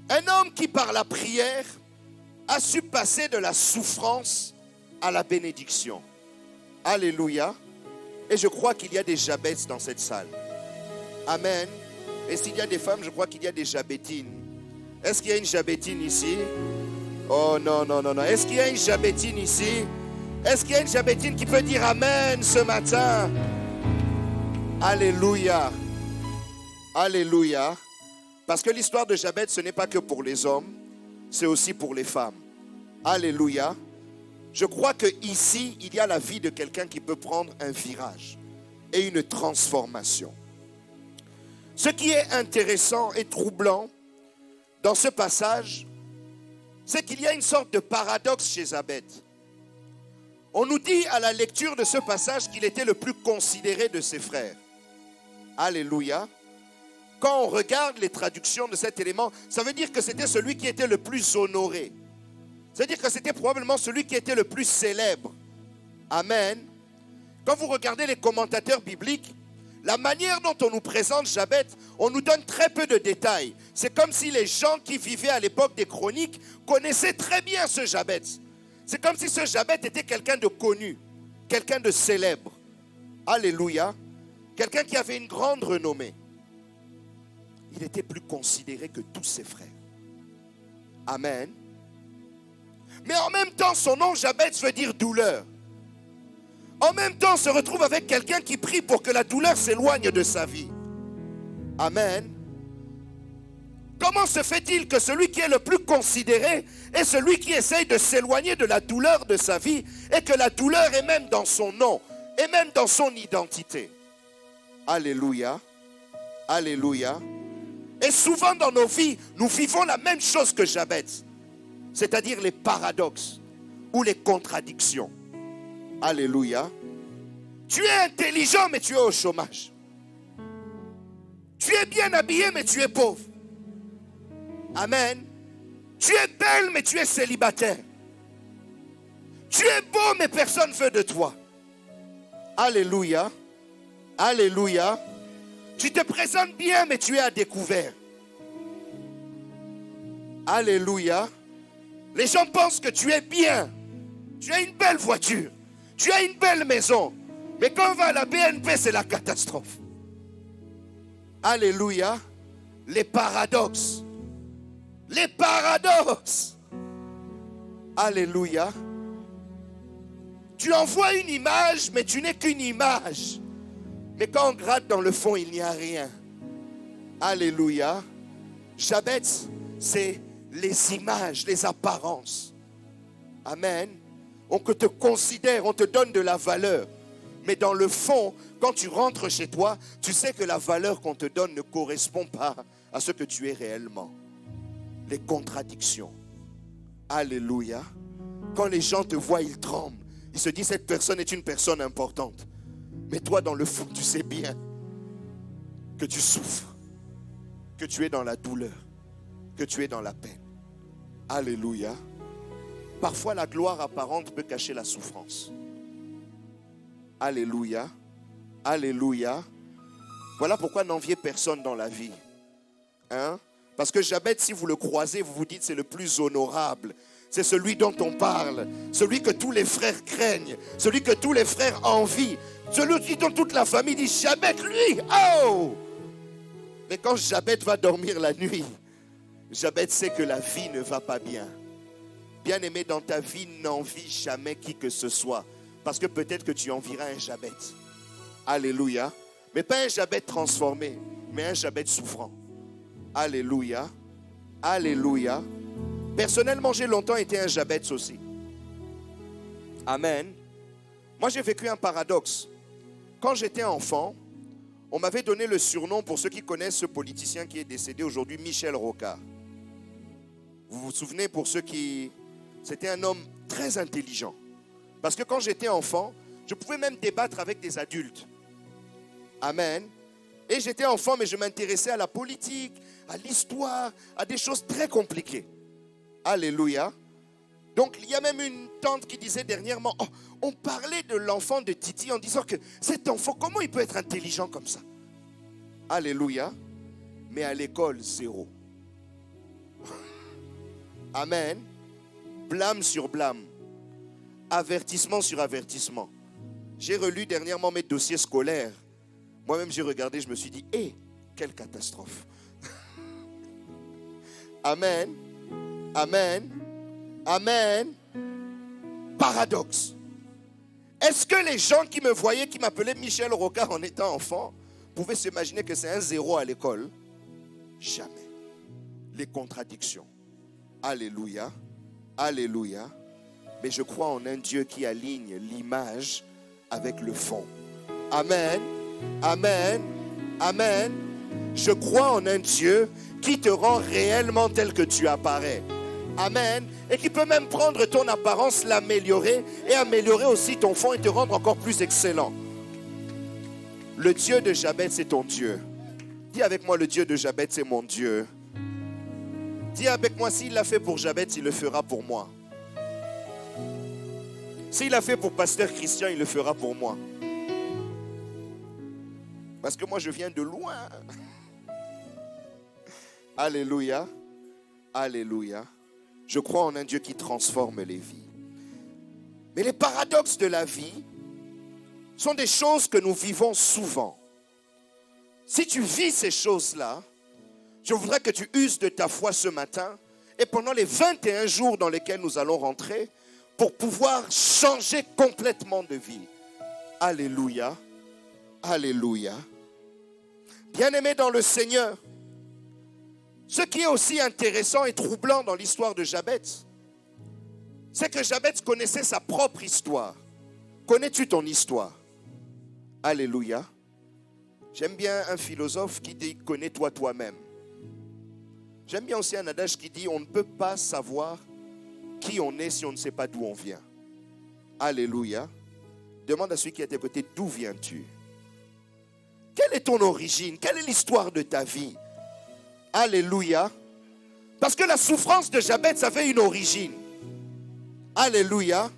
Un homme qui, par la prière, a su passer de la souffrance à la bénédiction. Alléluia. Et je crois qu'il y a des Jabez dans cette salle. Amen. Et s'il y a des femmes, je crois qu'il y a des Jabétines. Est-ce qu'il y a une Jabétine ici? Oh non, non, non, non. Est-ce qu'il y a une Jabétine ici? Est-ce qu'il y a une Jabétine qui peut dire Amen ce matin? Alléluia. Alléluia. Parce que l'histoire de Jabez, ce n'est pas que pour les hommes, c'est aussi pour les femmes. Alléluia. Je crois qu'ici, il y a la vie de quelqu'un qui peut prendre un virage et une transformation. Ce qui est intéressant et troublant dans ce passage, c'est qu'il y a une sorte de paradoxe chez Jabez. On nous dit à la lecture de ce passage qu'il était le plus considéré de ses frères. Alléluia. Quand on regarde les traductions de cet élément, ça veut dire que c'était celui qui était le plus honoré. C'est-à-dire que c'était probablement celui qui était le plus célèbre. Amen. Quand vous regardez les commentateurs bibliques, la manière dont on nous présente Jabez, on nous donne très peu de détails. C'est comme si les gens qui vivaient à l'époque des chroniques connaissaient très bien ce Jabez. C'est comme si ce Jabez était quelqu'un de connu, quelqu'un de célèbre. Alléluia. Quelqu'un qui avait une grande renommée. Il était plus considéré que tous ses frères. Amen. Mais en même temps, son nom Jabez veut dire douleur. En même temps, on se retrouve avec quelqu'un qui prie pour que la douleur s'éloigne de sa vie. Amen. Comment se fait-il que celui qui est le plus considéré est celui qui essaye de s'éloigner de la douleur de sa vie et que la douleur est même dans son nom et même dans son identité? Alléluia. Alléluia. Et souvent dans nos vies, nous vivons la même chose que Jabez, c'est-à-dire les paradoxes ou les contradictions. Alléluia. Tu es intelligent, mais tu es au chômage. Tu es bien habillé, mais tu es pauvre. Amen. Tu es belle, mais tu es célibataire. Tu es beau, mais personne ne veut de toi. Alléluia. Alléluia. Tu te présentes bien, mais tu es à découvert. Alléluia. Les gens pensent que tu es bien. Tu as une belle voiture. Tu as une belle maison. Mais quand on va à la BNP, c'est la catastrophe. Alléluia. Les paradoxes. Les paradoxes. Alléluia. Tu envoies une image, mais tu n'es qu'une image. Mais quand on gratte dans le fond, il n'y a rien. Alléluia. Jabez, c'est les images, les apparences. Amen. On te considère, on te donne de la valeur. Mais dans le fond, quand tu rentres chez toi, tu sais que la valeur qu'on te donne ne correspond pas à ce que tu es réellement. Les contradictions. Alléluia. Quand les gens te voient, ils tremblent. Ils se disent, cette personne est une personne importante. Mais toi, dans le fond, tu sais bien que tu souffres, que tu es dans la douleur, que tu es dans la peine. Alléluia. Parfois, la gloire apparente peut cacher la souffrance. Alléluia. Alléluia. Voilà pourquoi n'enviez personne dans la vie. Hein? Parce que Jabez, si vous le croisez, vous vous dites c'est le plus honorable. C'est celui dont on parle. Celui que tous les frères craignent. Celui que tous les frères envient. Celui dont toute la famille dit Jabez, lui, oh! Mais quand Jabez va dormir la nuit, Jabez sait que la vie ne va pas bien. Bien-aimé, dans ta vie, n'envie jamais qui que ce soit. Parce que peut-être que tu envieras un Jabez. Alléluia. Mais pas un Jabez transformé, mais un Jabez souffrant. Alléluia. Alléluia. Personnellement, j'ai longtemps été un Jabez aussi. Amen. Moi, j'ai vécu un paradoxe. Quand j'étais enfant, on m'avait donné le surnom, pour ceux qui connaissent ce politicien qui est décédé aujourd'hui, Michel Rocard. Vous vous souvenez, pour ceux qui... C'était un homme très intelligent. Parce que quand j'étais enfant, je pouvais même débattre avec des adultes. Amen. Et j'étais enfant, mais je m'intéressais à la politique, à l'histoire, à des choses très compliquées. Alléluia. Donc, il y a même une tante qui disait dernièrement, oh, on parlait de l'enfant de Titi en disant que cet enfant, comment il peut être intelligent comme ça? Alléluia. Mais à l'école, zéro. Amen. Blâme sur blâme. Avertissement sur avertissement. J'ai relu dernièrement mes dossiers scolaires. Moi-même, j'ai regardé, je me suis dit, hé, quelle catastrophe. Amen. Amen. Amen. Paradoxe. Est-ce que les gens qui me voyaient, qui m'appelaient Michel Rocard en étant enfant, pouvaient s'imaginer que c'est un zéro à l'école? Jamais. Les contradictions. Alléluia. Alléluia. Mais je crois en un Dieu qui aligne l'image avec le fond. Amen. Amen. Amen. Je crois en un Dieu qui te rend réellement tel que tu apparais. Amen. Et qui peut même prendre ton apparence, l'améliorer et améliorer aussi ton fond et te rendre encore plus excellent. Le Dieu de Jabez, c'est ton Dieu. Dis avec moi, le Dieu de Jabez, c'est mon Dieu. Dis avec moi, s'il l'a fait pour Jabez, il le fera pour moi. S'il l'a fait pour Pasteur Christian, il le fera pour moi. Parce que moi, je viens de loin. Alléluia. Alléluia. Je crois en un Dieu qui transforme les vies. Mais les paradoxes de la vie sont des choses que nous vivons souvent. Si tu vis ces choses-là, je voudrais que tu uses de ta foi ce matin et pendant les 21 jours dans lesquels nous allons rentrer pour pouvoir changer complètement de vie. Alléluia. Alléluia. Bien-aimés dans le Seigneur, ce qui est aussi intéressant et troublant dans l'histoire de Jabez, c'est que Jabez connaissait sa propre histoire. Connais-tu ton histoire? Alléluia. J'aime bien un philosophe qui dit « connais-toi toi-même ». J'aime bien aussi un adage qui dit « on ne peut pas savoir qui on est si on ne sait pas d'où on vient ». Alléluia. Demande à celui qui est à tes côtés, d'où viens-tu? Quelle est ton origine? Quelle est l'histoire de ta vie? Alléluia. Parce que la souffrance de Jabez avait une origine. Alléluia.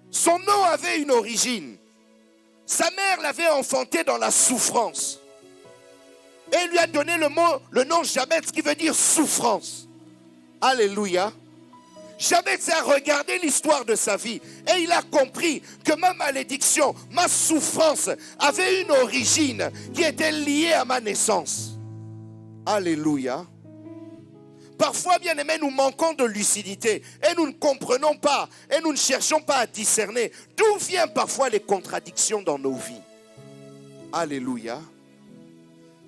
Son nom avait une origine. Sa mère l'avait enfanté dans la souffrance. Et il lui a donné le nom Jabez qui veut dire souffrance. Alléluia. Jabez a regardé l'histoire de sa vie et il a compris que ma malédiction, ma souffrance avait une origine qui était liée à ma naissance. Alléluia. Parfois, bien-aimés, nous manquons de lucidité et nous ne comprenons pas et nous ne cherchons pas à discerner d'où viennent parfois les contradictions dans nos vies. Alléluia.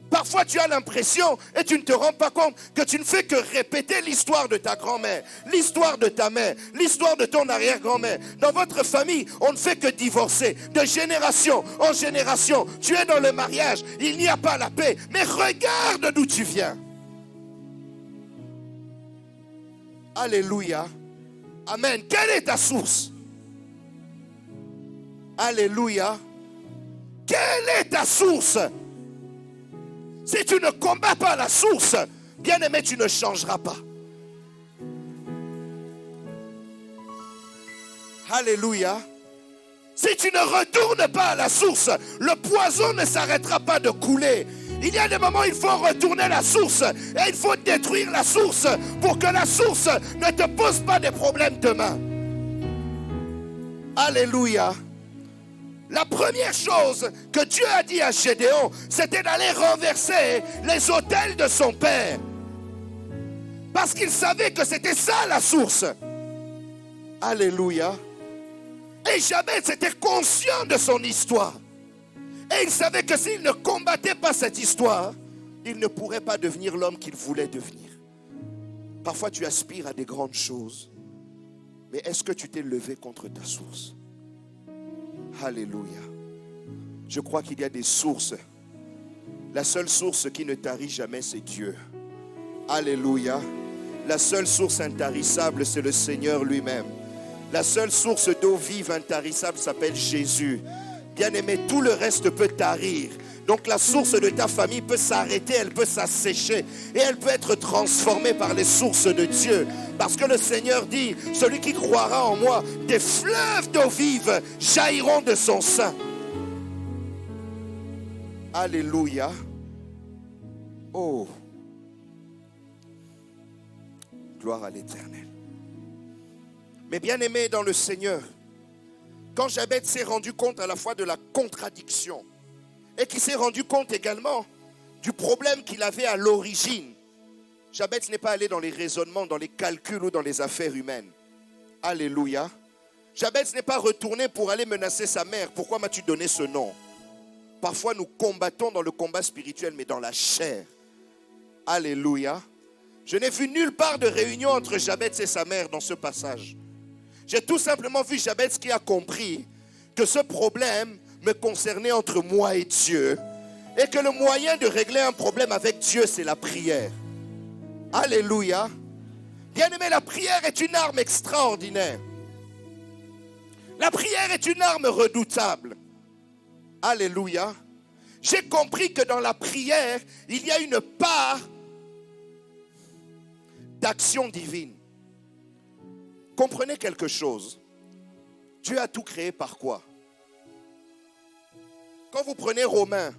Parfois, tu as l'impression et tu ne te rends pas compte que tu ne fais que répéter l'histoire de ta grand-mère, l'histoire de ta mère, l'histoire de ton arrière-grand-mère. Dans votre famille, on ne fait que divorcer. De génération en génération, tu es dans le mariage, il n'y a pas la paix. Mais regarde d'où tu viens. Alléluia. Amen. Quelle est ta source? Alléluia. Quelle est ta source? Si tu ne combats pas la source, bien-aimé, tu ne changeras pas. Alléluia. Si tu ne retournes pas à la source, le poison ne s'arrêtera pas de couler. Il y a des moments où il faut retourner à la source et il faut détruire la source pour que la source ne te pose pas de problèmes demain. Alléluia. La première chose que Dieu a dit à Gédéon, c'était d'aller renverser les autels de son père. Parce qu'il savait que c'était ça la source. Alléluia. Et Jabez était conscient de son histoire. Et il savait que s'il ne combattait pas cette histoire, il ne pourrait pas devenir l'homme qu'il voulait devenir. Parfois tu aspires à des grandes choses, mais est-ce que tu t'es levé contre ta source? Alléluia. Je crois qu'il y a des sources. La seule source qui ne tarit jamais, c'est Dieu. Alléluia. La seule source intarissable, c'est le Seigneur lui-même. La seule source d'eau vive intarissable s'appelle Jésus. Bien-aimé, tout le reste peut tarir. Donc la source de ta famille peut s'arrêter, elle peut s'assécher et elle peut être transformée par les sources de Dieu. Parce que le Seigneur dit, celui qui croira en moi, des fleuves d'eau vive jailliront de son sein. Alléluia. Oh. Gloire à l'Éternel. Mais bien-aimé dans le Seigneur, quand Jabez s'est rendu compte à la fois de la contradiction et qui s'est rendu compte également du problème qu'il avait à l'origine, Jabez n'est pas allé dans les raisonnements, dans les calculs ou dans les affaires humaines. Alléluia. Jabez n'est pas retourné pour aller menacer sa mère. Pourquoi m'as-tu donné ce nom? Parfois nous combattons dans le combat spirituel, mais dans la chair. Alléluia. Je n'ai vu nulle part de réunion entre Jabez et sa mère dans ce passage. J'ai tout simplement vu Jabez qui a compris que ce problème me concernait entre moi et Dieu et que le moyen de régler un problème avec Dieu, c'est la prière. Alléluia. Bien-aimé, la prière est une arme extraordinaire. La prière est une arme redoutable. Alléluia. J'ai compris que dans la prière, il y a une part d'action divine. Comprenez quelque chose. Dieu a tout créé par quoi? Quand vous prenez Romains,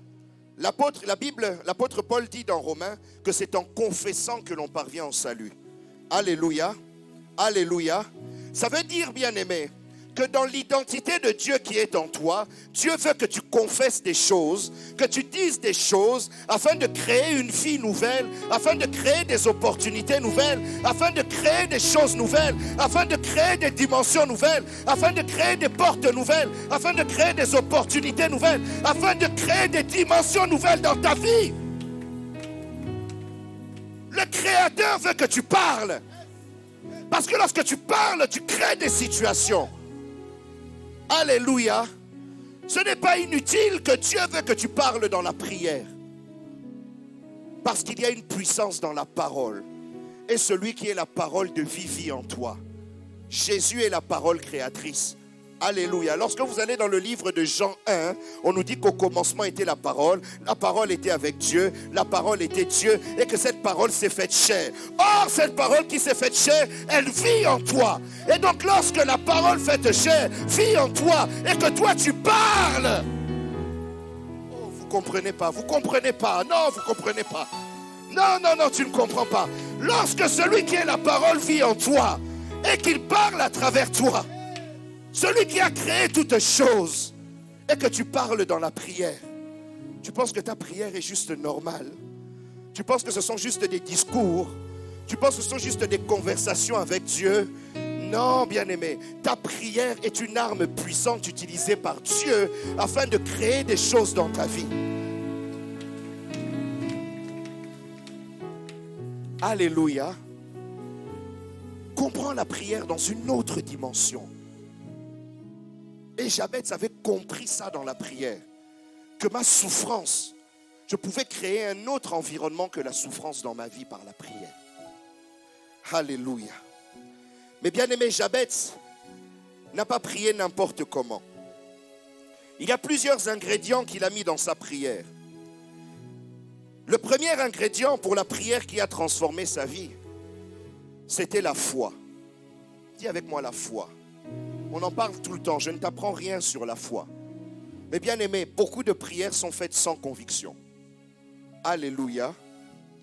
l'apôtre Paul dit dans Romains que c'est en confessant que l'on parvient au salut. Alléluia. Alléluia. Ça veut dire, bien-aimé, que dans l'identité de Dieu qui est en toi, Dieu veut que tu confesses des choses, que tu dises des choses, afin de créer une vie nouvelle, afin de créer des opportunités nouvelles, afin de créer des choses nouvelles, afin de créer des dimensions nouvelles, afin de créer des portes nouvelles, afin de créer des opportunités nouvelles, afin de créer des dimensions nouvelles dans ta vie. Le Créateur veut que tu parles. Parce que lorsque tu parles, tu crées des situations. Alléluia. Ce n'est pas inutile que Dieu veut que tu parles dans la prière. Parce qu'il y a une puissance dans la parole. Et celui qui est la parole de vie vit en toi. Jésus est la parole créatrice. Alléluia. Lorsque vous allez dans le livre de Jean 1, on nous dit qu'au commencement était la parole était avec Dieu, la parole était Dieu, et que cette parole s'est faite chair. Or, cette parole qui s'est faite chair, elle vit en toi. Et donc, lorsque la parole faite chair vit en toi, et que toi tu parles, oh, vous comprenez pas, non, vous comprenez pas. Non, tu ne comprends pas. Lorsque celui qui est la parole vit en toi, et qu'il parle à travers toi, celui qui a créé toutes choses, et que tu parles dans la prière, tu penses que ta prière est juste normale? Tu penses que ce sont juste des discours? Tu penses que ce sont juste des conversations avec Dieu? Non, bien-aimé, ta prière est une arme puissante utilisée par Dieu afin de créer des choses dans ta vie. Alléluia. Comprends la prière dans une autre dimension. Et Jabez avait compris ça dans la prière. Que ma souffrance, je pouvais créer un autre environnement que la souffrance dans ma vie par la prière. Alléluia. Mais bien aimé, Jabez n'a pas prié n'importe comment. Il y a plusieurs ingrédients qu'il a mis dans sa prière. Le premier ingrédient pour la prière qui a transformé sa vie, c'était la foi. Dis avec moi la foi. On en parle tout le temps, je ne t'apprends rien sur la foi. Mais bien aimé, beaucoup de prières sont faites sans conviction. Alléluia,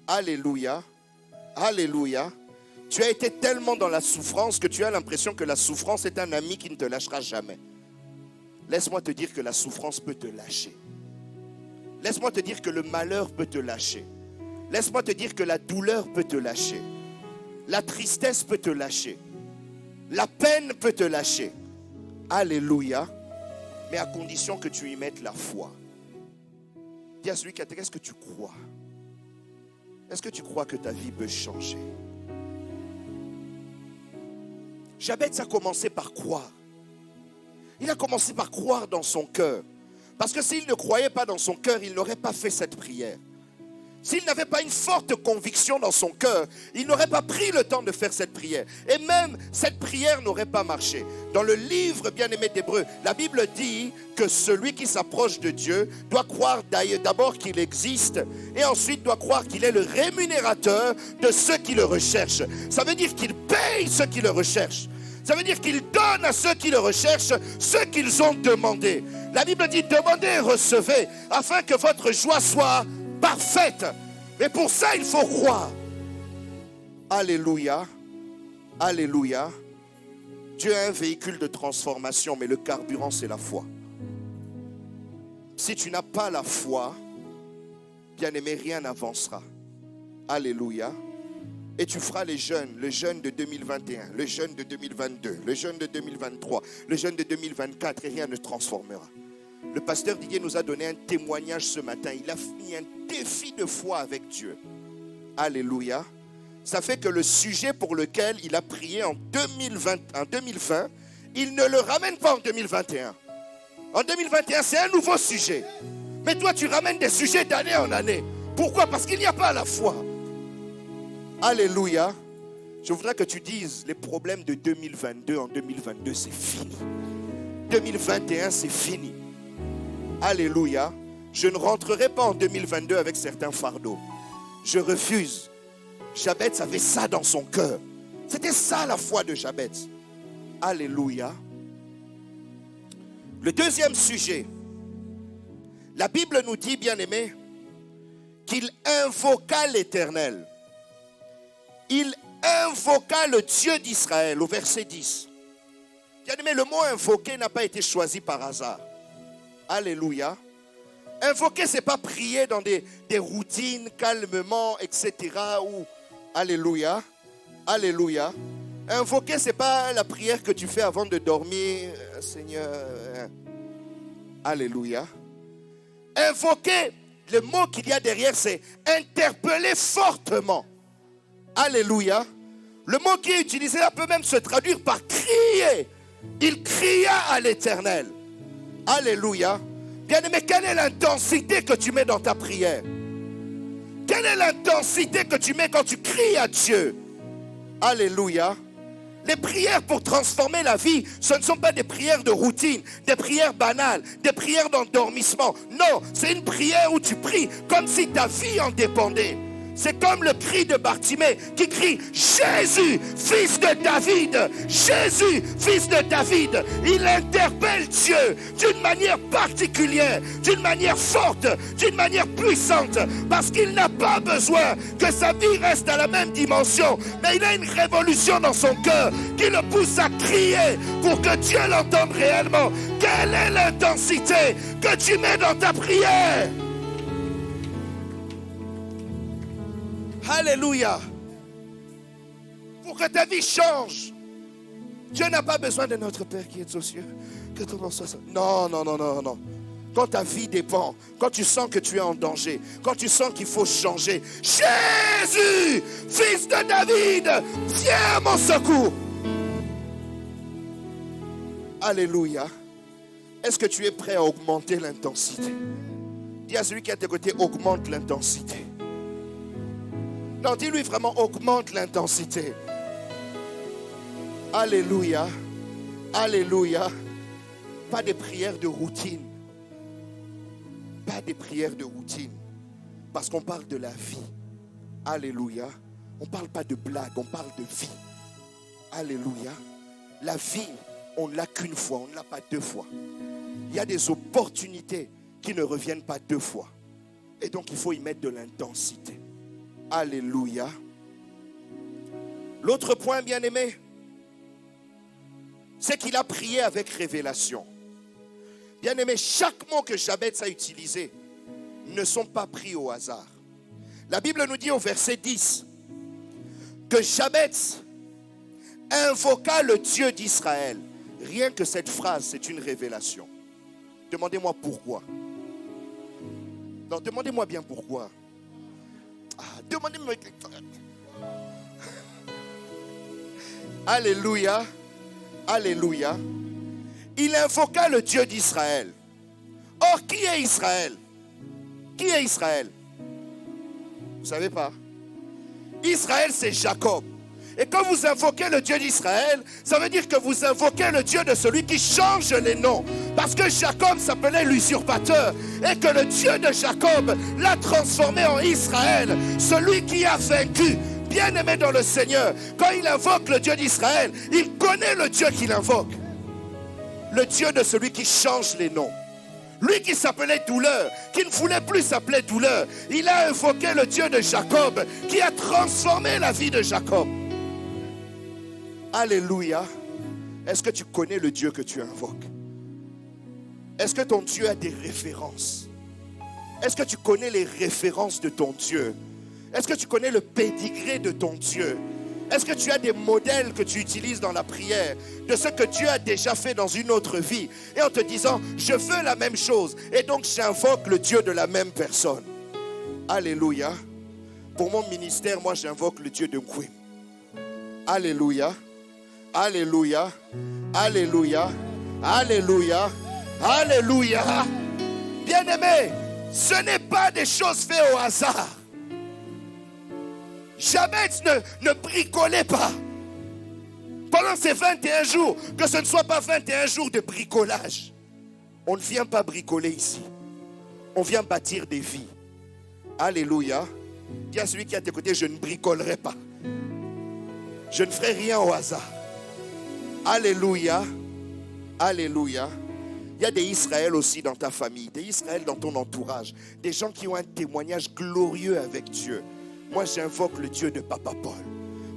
alléluia, alléluia. Tu as été tellement dans la souffrance que tu as l'impression que la souffrance est un ami qui ne te lâchera jamais. Laisse-moi te dire que la souffrance peut te lâcher. Laisse-moi te dire que le malheur peut te lâcher. Laisse-moi te dire que la douleur peut te lâcher. La tristesse peut te lâcher. La peine peut te lâcher. Alléluia. Mais à condition que tu y mettes la foi. Dis à celui qui t'attaque, est-ce que tu crois? Est-ce que tu crois que ta vie peut changer? Jabez a commencé par croire. Il a commencé par croire dans son cœur. Parce que s'il ne croyait pas dans son cœur, il n'aurait pas fait cette prière. S'il n'avait pas une forte conviction dans son cœur, il n'aurait pas pris le temps de faire cette prière. Et même cette prière n'aurait pas marché. Dans le livre bien-aimé d'Hébreux, la Bible dit que celui qui s'approche de Dieu doit croire d'abord qu'il existe et ensuite doit croire qu'il est le rémunérateur de ceux qui le recherchent. Ça veut dire qu'il paye ceux qui le recherchent. Ça veut dire qu'il donne à ceux qui le recherchent ce qu'ils ont demandé. La Bible dit demandez et recevez afin que votre joie soit parfaite. Mais pour ça, il faut croire. Alléluia. Alléluia. Dieu a un véhicule de transformation, mais le carburant, c'est la foi. Si tu n'as pas la foi, bien-aimé, rien n'avancera. Alléluia. Et tu feras le jeûne de 2021, le jeûne de 2022, le jeûne de 2023, le jeûne de 2024 et rien ne transformera. Le pasteur Didier nous a donné un témoignage ce matin. Il a mis un défi de foi avec Dieu. Alléluia. Ça fait que le sujet pour lequel il a prié en 2020, il ne le ramène pas en 2021. En 2021, c'est un nouveau sujet. Mais toi, tu ramènes des sujets d'année en année. Pourquoi? Parce qu'il n'y a pas la foi. Alléluia. Je voudrais que tu dises les problèmes de 2022 en 2022, c'est fini. 2021, c'est fini. Alléluia. Je ne rentrerai pas en 2022 avec certains fardeaux. Je refuse. Jabez avait ça dans son cœur. C'était ça la foi de Jabez. Alléluia. Le deuxième sujet. La Bible nous dit, bien-aimé, qu'il invoqua l'Éternel. Il invoqua le Dieu d'Israël au verset 10. Bien-aimé, le mot invoquer n'a pas été choisi par hasard. Alléluia. Invoquer, ce n'est pas prier dans des routines calmement, etc. Ou, alléluia. Alléluia. Invoquer, ce n'est pas la prière que tu fais avant de dormir. Seigneur. Alléluia. Invoquer, le mot qu'il y a derrière, c'est interpeller fortement. Alléluia. Le mot qui est utilisé là peut même se traduire par crier. Il cria à l'Éternel. Alléluia. Bien-aimé, quelle est l'intensité que tu mets dans ta prière? Quelle est l'intensité que tu mets quand tu cries à Dieu? Alléluia. Les prières pour transformer la vie, ce ne sont pas des prières de routine, des prières banales, des prières d'endormissement. Non, c'est une prière où tu pries comme si ta vie en dépendait. C'est comme le cri de Bartimée qui crie « Jésus, fils de David, Jésus, fils de David ». Il interpelle Dieu d'une manière particulière, d'une manière forte, d'une manière puissante, parce qu'il n'a pas besoin que sa vie reste à la même dimension, mais il a une révolution dans son cœur qui le pousse à crier pour que Dieu l'entende réellement. Quelle est l'intensité que tu mets dans ta prière? Alléluia. Pour que ta vie change. Dieu n'a pas besoin de notre Père qui est aux cieux. Que ton nom soit saint. Non, non, non, non, non. Quand ta vie dépend, quand tu sens que tu es en danger, quand tu sens qu'il faut changer. Jésus, fils de David, viens à mon secours. Alléluia. Est-ce que tu es prêt à augmenter l'intensité? Dis à celui qui est à tes côtés, augmente l'intensité. Non, dis-lui vraiment, augmente l'intensité. Alléluia. Alléluia. Pas des prières de routine. Pas des prières de routine. Parce qu'on parle de la vie. Alléluia. On ne parle pas de blague, on parle de vie. Alléluia. La vie, on ne l'a qu'une fois, on ne l'a pas deux fois. Il y a des opportunités qui ne reviennent pas deux fois. Et donc, il faut y mettre de l'intensité. Alléluia. L'autre point, bien-aimé, c'est qu'il a prié avec révélation. Bien-aimé, chaque mot que Jabez a utilisé ne sont pas pris au hasard. La Bible nous dit au verset 10 que Jabez invoqua le Dieu d'Israël. Rien que cette phrase, c'est une révélation. Demandez-moi pourquoi. Non, demandez-moi bien pourquoi. Demandez-moi. Alléluia. Alléluia. Il invoqua le Dieu d'Israël. Or, qui est Israël? Qui est Israël? Vous ne savez pas? Israël, c'est Jacob. Et quand vous invoquez le Dieu d'Israël, ça veut dire que vous invoquez le Dieu de celui qui change les noms. Parce que Jacob s'appelait l'usurpateur. Et que le Dieu de Jacob l'a transformé en Israël. Celui qui a vaincu. Bien-aimé dans le Seigneur, quand il invoque le Dieu d'Israël, il connaît le Dieu qu'il invoque. Le Dieu de celui qui change les noms. Lui qui s'appelait douleur, qui ne voulait plus s'appeler douleur, il a invoqué le Dieu de Jacob, qui a transformé la vie de Jacob. Alléluia. Est-ce que tu connais le Dieu que tu invoques? Est-ce que ton Dieu a des références? Est-ce que tu connais les références de ton Dieu? Est-ce que tu connais le pédigré de ton Dieu? Est-ce que tu as des modèles que tu utilises dans la prière de ce que Dieu a déjà fait dans une autre vie et en te disant, je veux la même chose et donc j'invoque le Dieu de la même personne? Alléluia. Pour mon ministère, moi j'invoque le Dieu de Nkwim. Alléluia. Alléluia. Alléluia. Alléluia. Alléluia. Bien-aimé, ce n'est pas des choses faites au hasard. Jamais ne bricolez pas. Pendant ces 21 jours, que ce ne soit pas 21 jours de bricolage. On ne vient pas bricoler ici. On vient bâtir des vies. Alléluia. Dis à celui qui est à tes côtés, je ne bricolerai pas. Je ne ferai rien au hasard. Alléluia. Alléluia. Il y a des Israël aussi dans ta famille, des Israël dans ton entourage, des gens qui ont un témoignage glorieux avec Dieu. Moi, j'invoque le Dieu de Papa Paul.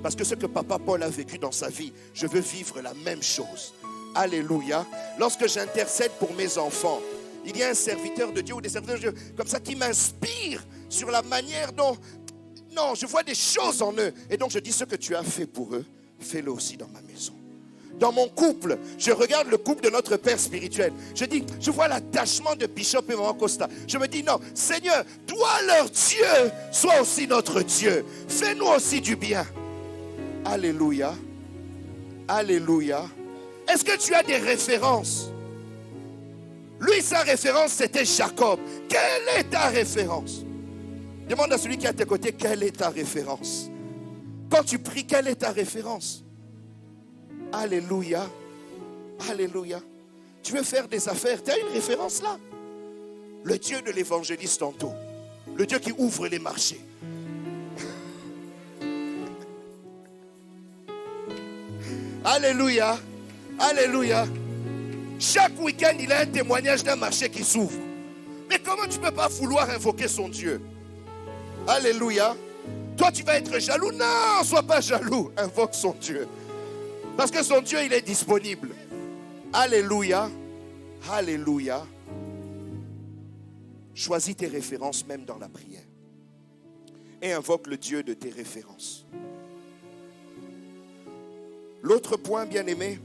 Parce que ce que Papa Paul a vécu dans sa vie, je veux vivre la même chose. Alléluia. Lorsque j'intercède pour mes enfants, il y a un serviteur de Dieu ou des serviteurs de Dieu comme ça qui m'inspire sur la manière dont... Non, je vois des choses en eux. Et donc je dis, ce que tu as fait pour eux, fais-le aussi dans ma maison. Dans mon couple, je regarde le couple de notre Père spirituel. Je dis, je vois l'attachement de Bishop et Maman Costa. Je me dis, non, Seigneur, toi leur Dieu, sois aussi notre Dieu. Fais-nous aussi du bien. Alléluia. Alléluia. Est-ce que tu as des références? Lui, sa référence, c'était Jacob. Quelle est ta référence? Demande à celui qui est à tes côtés, quelle est ta référence? Quand tu pries, quelle est ta référence? Alléluia. Alléluia. Tu veux faire des affaires, tu as une référence là. Le Dieu de l'évangéliste Anto. Le Dieu qui ouvre les marchés. Alléluia. Alléluia. Chaque week-end, il a un témoignage d'un marché qui s'ouvre. Mais comment tu ne peux pas vouloir invoquer son Dieu? Alléluia. Toi, tu vas être jaloux? Non, sois pas jaloux. Invoque son Dieu. Parce que son Dieu, il est disponible. Alléluia. Alléluia. Choisis tes références même dans la prière. Et invoque le Dieu de tes références. L'autre point, bien-aimé,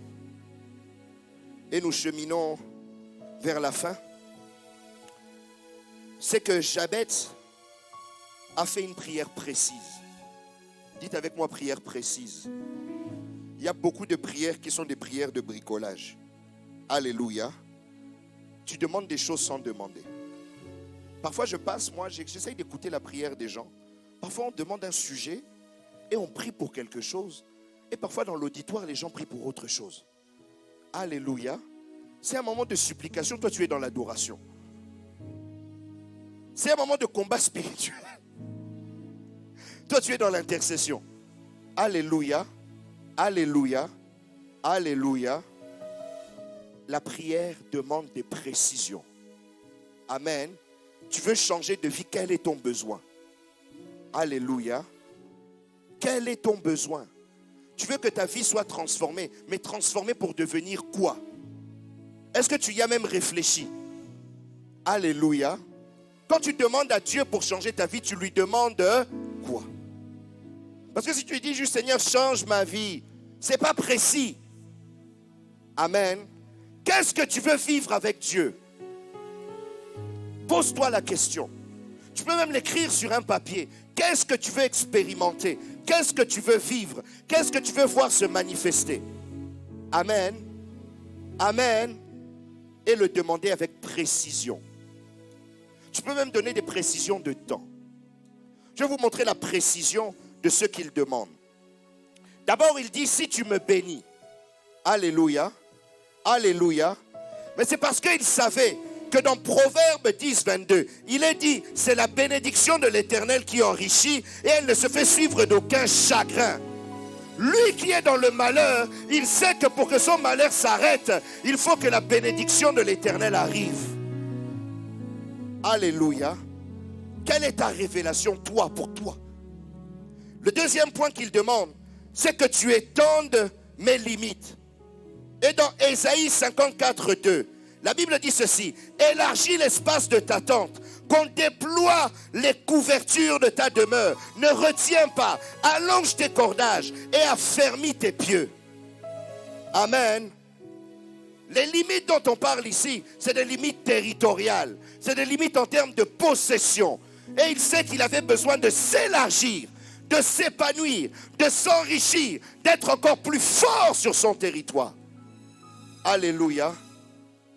et nous cheminons vers la fin, c'est que Jabez a fait une prière précise. Dites avec moi, prière précise. Il y a beaucoup de prières qui sont des prières de bricolage. Alléluia. Tu demandes des choses sans demander. Parfois je passe, moi j'essaye d'écouter la prière des gens. Parfois on demande un sujet et on prie pour quelque chose. Et parfois dans l'auditoire les gens prient pour autre chose. Alléluia. C'est un moment de supplication, toi tu es dans l'adoration. C'est un moment de combat spirituel. Toi tu es dans l'intercession. Alléluia. Alléluia, alléluia. La prière demande des précisions. Amen. Tu veux changer de vie, quel est ton besoin? Alléluia. Quel est ton besoin? Tu veux que ta vie soit transformée, mais transformée pour devenir quoi? Est-ce que tu y as même réfléchi? Alléluia. Quand tu demandes à Dieu pour changer ta vie, tu lui demandes quoi? Parce que si tu lui dis juste, Seigneur, change ma vie, ce n'est pas précis. Amen. Qu'est-ce que tu veux vivre avec Dieu? Pose-toi la question. Tu peux même l'écrire sur un papier. Qu'est-ce que tu veux expérimenter? Qu'est-ce que tu veux vivre? Qu'est-ce que tu veux voir se manifester? Amen. Amen. Et le demander avec précision. Tu peux même donner des précisions de temps. Je vais vous montrer la précision de ce qu'il demande. D'abord, il dit, si tu me bénis. Alléluia. Alléluia. Mais c'est parce qu'il savait que dans Proverbe 10, 22, il est dit, c'est la bénédiction de l'Éternel qui enrichit et elle ne se fait suivre d'aucun chagrin. Lui qui est dans le malheur, il sait que pour que son malheur s'arrête, il faut que la bénédiction de l'Éternel arrive. Alléluia. Quelle est ta révélation, toi, pour toi? Le deuxième point qu'il demande, c'est que tu étendes mes limites. Et dans Ésaïe 54, 2, la Bible dit ceci: élargis l'espace de ta tente, qu'on déploie les couvertures de ta demeure. Ne retiens pas, allonge tes cordages et affermis tes pieux. Amen. Les limites dont on parle ici, c'est des limites territoriales, c'est des limites en termes de possession. Et il sait qu'il avait besoin de s'élargir, de s'épanouir, de s'enrichir, d'être encore plus fort sur son territoire. Alléluia.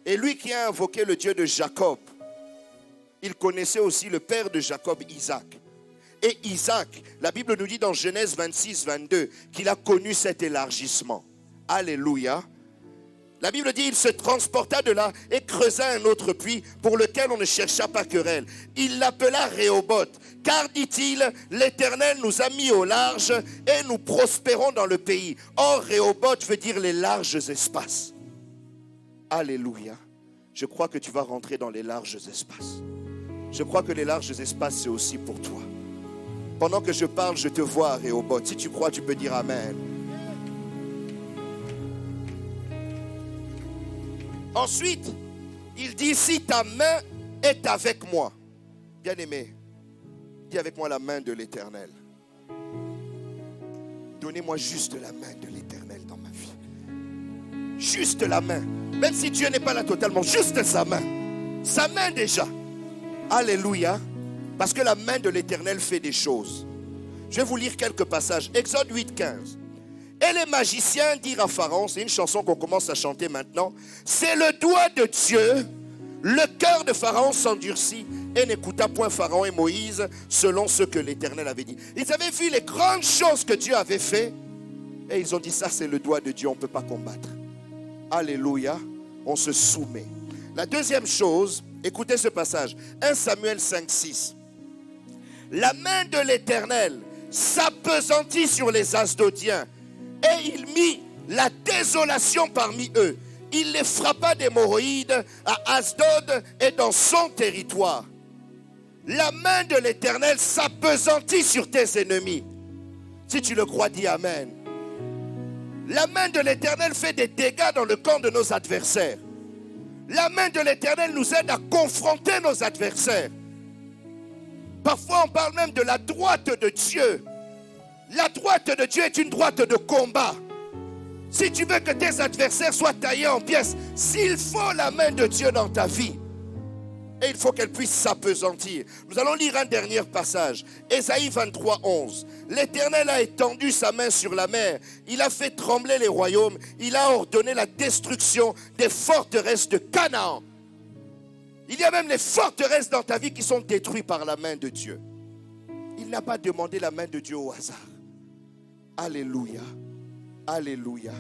Et lui qui a invoqué le Dieu de Jacob, il connaissait aussi le père de Jacob, Isaac. Et Isaac, la Bible nous dit dans Genèse 26, 22, qu'il a connu cet élargissement. Alléluia. La Bible dit, il se transporta de là et creusa un autre puits pour lequel on ne chercha pas querelle. Il l'appela Rehoboth, car, dit-il, l'Éternel nous a mis au large et nous prospérons dans le pays. Or, Rehoboth veut dire les larges espaces. Alléluia. Je crois que tu vas rentrer dans les larges espaces. Je crois que les larges espaces, c'est aussi pour toi. Pendant que je parle, je te vois, Rehoboth. Si tu crois, tu peux dire Amen. Ensuite, il dit, si ta main est avec moi. Bien-aimé, dis avec moi la main de l'Éternel. Donnez-moi juste la main de l'Éternel dans ma vie. Juste la main. Même si Dieu n'est pas là totalement, juste sa main. Sa main déjà. Alléluia. Parce que la main de l'Éternel fait des choses. Je vais vous lire quelques passages. Exode 8, 15. Et les magiciens dirent à Pharaon, c'est une chanson qu'on commence à chanter maintenant, c'est le doigt de Dieu. Le cœur de Pharaon s'endurcit et n'écouta point Pharaon et Moïse selon ce que l'Éternel avait dit. Ils avaient vu les grandes choses que Dieu avait fait et ils ont dit, ça c'est le doigt de Dieu, on ne peut pas combattre. Alléluia, on se soumet. La deuxième chose, écoutez ce passage, 1 Samuel 5, 6. La main de l'Éternel s'appesantit sur les Asdodiens et il mit la désolation parmi eux. Il les frappa d'hémorroïdes à Asdod et dans son territoire. La main de l'Éternel s'appesantit sur tes ennemis. Si tu le crois, dis Amen. La main de l'Éternel fait des dégâts dans le camp de nos adversaires. La main de l'Éternel nous aide à confronter nos adversaires. Parfois, on parle même de la droite de Dieu. La droite de Dieu est une droite de combat. Si tu veux que tes adversaires soient taillés en pièces, s'il faut la main de Dieu dans ta vie, et il faut qu'elle puisse s'appesantir. Nous allons lire un dernier passage. Ésaïe 23, 11. L'Éternel a étendu sa main sur la mer. Il a fait trembler les royaumes. Il a ordonné la destruction des forteresses de Canaan. Il y a même les forteresses dans ta vie qui sont détruites par la main de Dieu. Il n'a pas demandé la main de Dieu au hasard. Alléluia. Alléluia.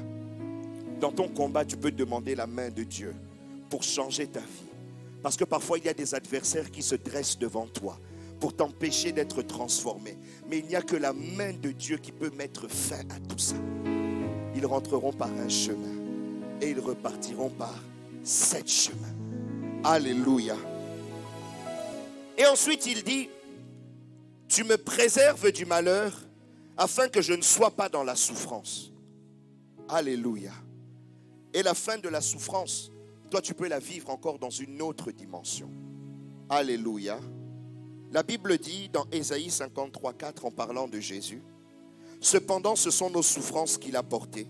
Dans ton combat, tu peux demander la main de Dieu pour changer ta vie. Parce que parfois, il y a des adversaires qui se dressent devant toi pour t'empêcher d'être transformé. Mais il n'y a que la main de Dieu qui peut mettre fin à tout ça. Ils rentreront par un chemin et ils repartiront par 7 chemins. Alléluia. Et ensuite, il dit, tu me préserves du malheur afin que je ne sois pas dans la souffrance. Alléluia. Et la fin de la souffrance, toi, tu peux la vivre encore dans une autre dimension. Alléluia. La Bible dit dans Ésaïe 53, 4, en parlant de Jésus, cependant, ce sont nos souffrances qu'il a portées.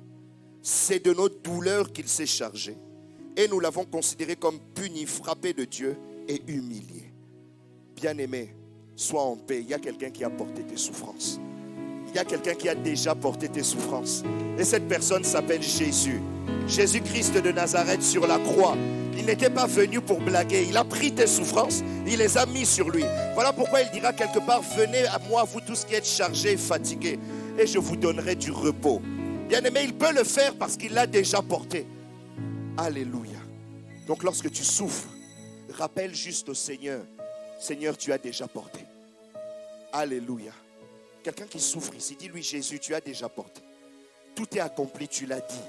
C'est de nos douleurs qu'il s'est chargé. Et nous l'avons considéré comme puni, frappé de Dieu et humilié. Bien-aimé, sois en paix. Il y a quelqu'un qui a porté tes souffrances. Il y a quelqu'un qui a déjà porté tes souffrances. Et cette personne s'appelle Jésus. Jésus-Christ de Nazareth sur la croix. Il n'était pas venu pour blaguer. Il a pris tes souffrances, il les a mis sur lui. Voilà pourquoi il dira quelque part, venez à moi, vous tous qui êtes chargés et fatigués, et je vous donnerai du repos. Bien-aimé, il peut le faire parce qu'il l'a déjà porté. Alléluia. Donc lorsque tu souffres, rappelle juste au Seigneur, Seigneur, tu as déjà porté. Alléluia. Quelqu'un qui souffre ici, dis-lui, Jésus, tu as déjà porté. Tout est accompli, tu l'as dit.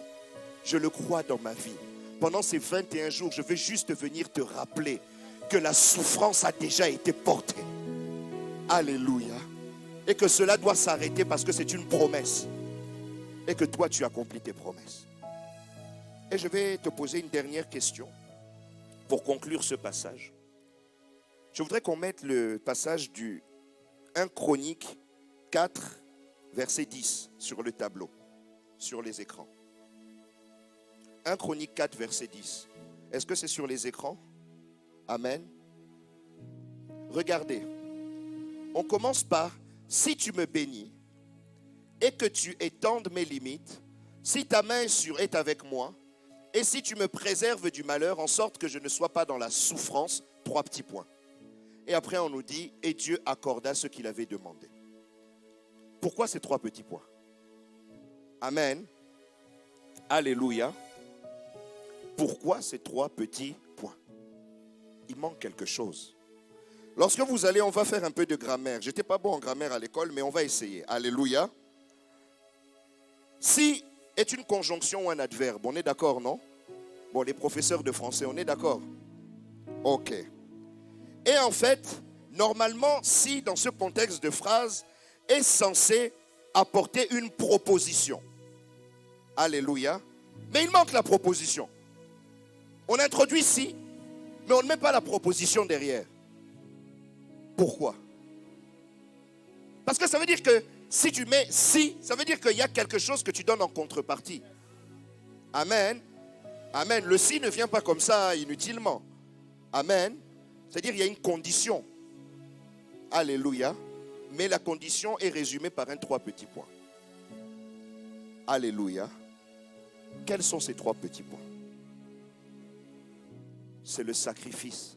Je le crois dans ma vie. Pendant ces 21 jours, je veux juste venir te rappeler que la souffrance a déjà été portée. Alléluia. Et que cela doit s'arrêter parce que c'est une promesse. Et que toi, tu accomplis tes promesses. Et je vais te poser une dernière question pour conclure ce passage. Je voudrais qu'on mette le passage du 1 Chronique 4, verset 10 sur le tableau, sur les écrans. 1 Chronique 4, verset 10. Est-ce que c'est sur les écrans? Amen. Regardez. On commence par « Si tu me bénis et que tu étendes mes limites, si ta main est avec moi, et si tu me préserves du malheur, en sorte que je ne sois pas dans la souffrance, 3 petits points. » Et après on nous dit « Et Dieu accorda ce qu'il avait demandé. » Pourquoi ces 3 petits points? Amen. Alléluia. Pourquoi ces 3 petits points? Il manque quelque chose. Lorsque vous allez, on va faire un peu de grammaire. Je n'étais pas bon en grammaire à l'école, mais on va essayer. Alléluia. Si est une conjonction ou un adverbe, on est d'accord, non? Bon, les professeurs de français, on est d'accord? Ok. Et en fait, normalement, si dans ce contexte de phrase est censé apporter une proposition. Alléluia. Mais il manque la proposition. On introduit si, mais on ne met pas la proposition derrière. Pourquoi? Parce que ça veut dire que si tu mets si, ça veut dire qu'il y a quelque chose que tu donnes en contrepartie. Amen. Amen. Le si ne vient pas comme ça inutilement. Amen. C'est-à-dire il y a une condition. Alléluia. Mais la condition est résumée par 3 petits points. Alléluia. Quels sont ces 3 petits points? C'est le sacrifice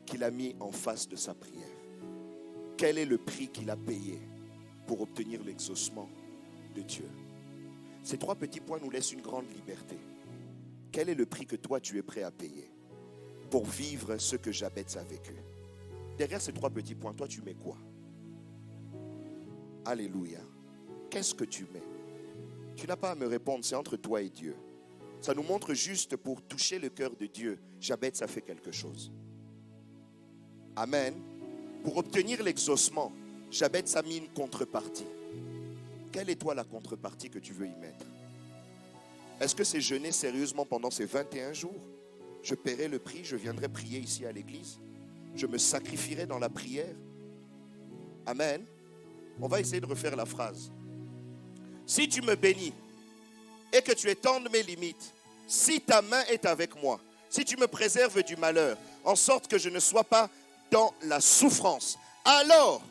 qu'il a mis en face de sa prière. Quel est le prix qu'il a payé pour obtenir l'exaucement de Dieu? Ces 3 petits points nous laissent une grande liberté. Quel est le prix que toi tu es prêt à payer pour vivre ce que Jabez a vécu? Derrière ces 3 petits points, toi tu mets quoi? Alléluia. Qu'est-ce que tu mets? Tu n'as pas à me répondre, c'est entre toi et Dieu. Ça nous montre juste pour toucher le cœur de Dieu. Jabez a fait quelque chose. Amen. Pour obtenir l'exaucement, Jabez a mis une contrepartie. Quelle est toi la contrepartie que tu veux y mettre? Est-ce que c'est jeûner sérieusement pendant ces 21 jours? Je paierai le prix, je viendrai prier ici à l'église. Je me sacrifierai dans la prière. Amen. On va essayer de refaire la phrase. Si tu me bénis et que tu étendes mes limites, si ta main est avec moi, si tu me préserves du malheur, en sorte que je ne sois pas dans la souffrance, alors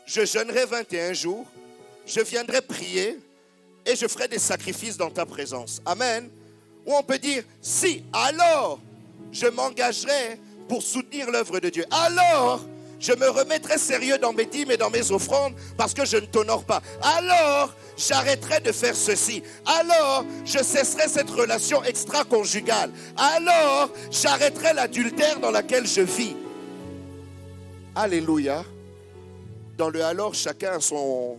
je jeûnerai 21 jours, je viendrai prier et je ferai des sacrifices dans ta présence. Amen. Ou on peut dire, si, alors je m'engagerai pour soutenir l'œuvre de Dieu. Alors je me remettrai sérieux dans mes dîmes et dans mes offrandes parce que je ne t'honore pas. Alors, j'arrêterai de faire ceci. Alors, je cesserai cette relation extra-conjugale. Alors, j'arrêterai l'adultère dans laquelle je vis. Alléluia. Dans le alors, chacun a son...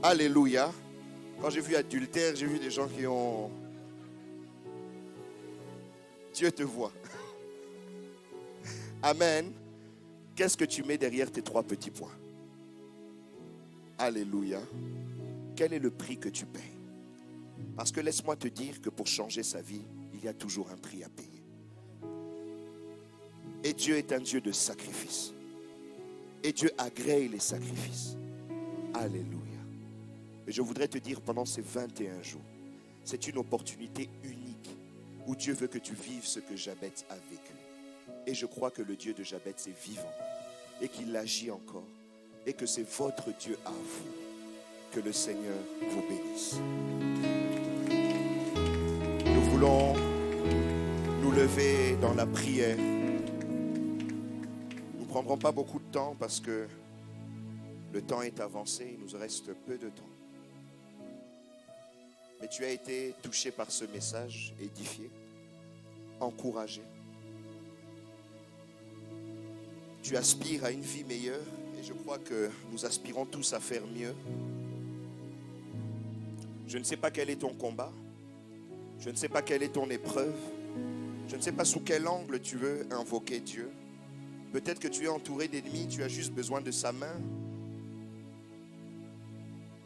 Alléluia. Quand j'ai vu adultère, j'ai vu des gens qui ont... Dieu te voit. Amen. Qu'est-ce que tu mets derrière tes 3 petits points? Alléluia. Quel est le prix que tu payes? Parce que laisse-moi te dire que pour changer sa vie, il y a toujours un prix à payer. Et Dieu est un Dieu de sacrifice. Et Dieu agrée les sacrifices. Alléluia. Et je voudrais te dire pendant ces 21 jours, c'est une opportunité unique où Dieu veut que tu vives ce que Jabez a vécu. Et je crois que le Dieu de Jabez est vivant et qu'il agit encore et que c'est votre Dieu à vous. Que le Seigneur vous bénisse. Nous voulons nous lever dans la prière. Nous ne prendrons pas beaucoup de temps parce que le temps est avancé, il nous reste peu de temps. Mais tu as été touché par ce message, édifié, encouragé. Tu aspires à une vie meilleure et je crois que nous aspirons tous à faire mieux. Je ne sais pas quel est ton combat. Je ne sais pas quelle est ton épreuve. Je ne sais pas sous quel angle tu veux invoquer Dieu. Peut-être que tu es entouré d'ennemis, tu as juste besoin de sa main.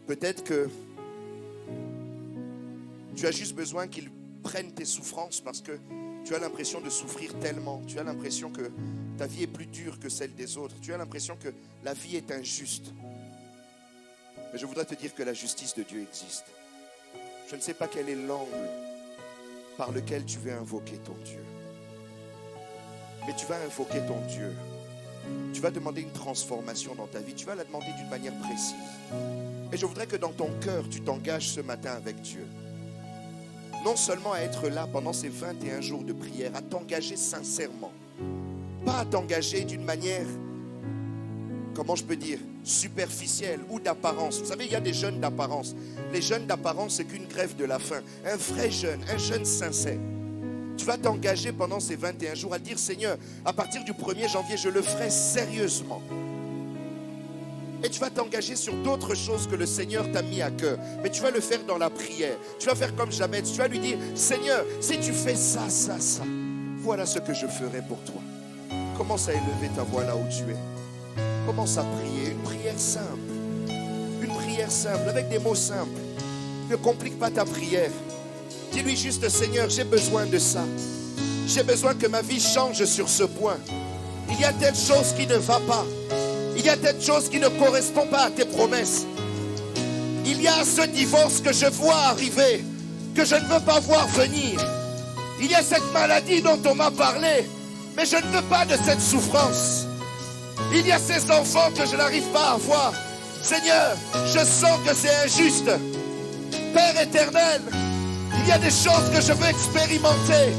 Peut-être que tu as juste besoin qu'il prenne tes souffrances parce que tu as l'impression de souffrir tellement. Tu as l'impression que ta vie est plus dure que celle des autres. Tu as l'impression que la vie est injuste. Mais je voudrais te dire que la justice de Dieu existe. Je ne sais pas quel est l'angle par lequel tu veux invoquer ton Dieu. Mais tu vas invoquer ton Dieu. Tu vas demander une transformation dans ta vie. Tu vas la demander d'une manière précise. Et je voudrais que dans ton cœur, tu t'engages ce matin avec Dieu. Non seulement à être là pendant ces 21 jours de prière, à t'engager sincèrement. Pas à t'engager d'une manière, comment je peux dire, superficielle ou d'apparence. Vous savez, il y a des jeûnes d'apparence. Les jeûnes d'apparence, c'est qu'une grève de la faim. Un vrai jeûne, un jeûne sincère. Tu vas t'engager pendant ces 21 jours à dire, Seigneur, à partir du 1er janvier, je le ferai sérieusement. Et tu vas t'engager sur d'autres choses que le Seigneur t'a mis à cœur. Mais tu vas le faire dans la prière. Tu vas faire comme Jabez. Tu vas lui dire, Seigneur, si tu fais ça, ça, ça, voilà ce que je ferai pour toi. Commence à élever ta voix là où tu es. Commence à prier. Une prière simple. Une prière simple, avec des mots simples. Ne complique pas ta prière. Dis-lui juste, Seigneur, j'ai besoin de ça. J'ai besoin que ma vie change sur ce point. Il y a telle chose qui ne va pas. Il y a telle chose qui ne correspond pas à tes promesses. Il y a ce divorce que je vois arriver, que je ne veux pas voir venir. Il y a cette maladie dont on m'a parlé, mais je ne veux pas de cette souffrance. Il y a ces enfants que je n'arrive pas à voir. Seigneur, je sens que c'est injuste. Père éternel, il y a des choses que je veux expérimenter.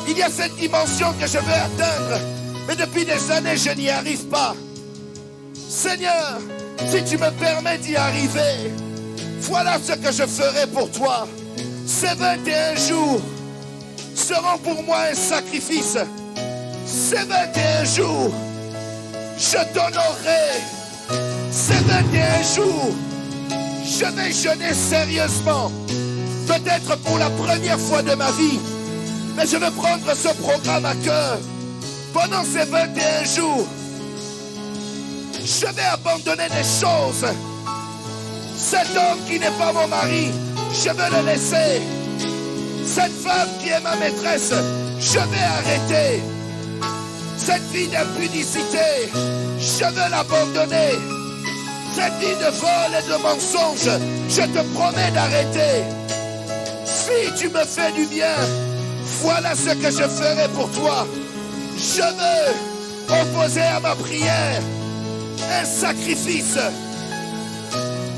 Il y a cette dimension que je veux atteindre, mais depuis des années, je n'y arrive pas. Seigneur, si tu me permets d'y arriver, voilà ce que je ferai pour toi. Ces 21 jours seront pour moi un sacrifice. Ces 21 jours, je t'honorerai. Ces 21 jours, je vais jeûner sérieusement. Peut-être pour la première fois de ma vie, mais je veux prendre ce programme à cœur. Pendant ces 21 jours, je vais abandonner des choses. Cet homme qui n'est pas mon mari, je veux le laisser. Cette femme qui est ma maîtresse, je vais arrêter. Cette vie d'impudicité, je veux l'abandonner. Cette vie de vol et de mensonge, je te promets d'arrêter. Si tu me fais du bien, voilà ce que je ferai pour toi. Je veux opposer à ma prière un sacrifice.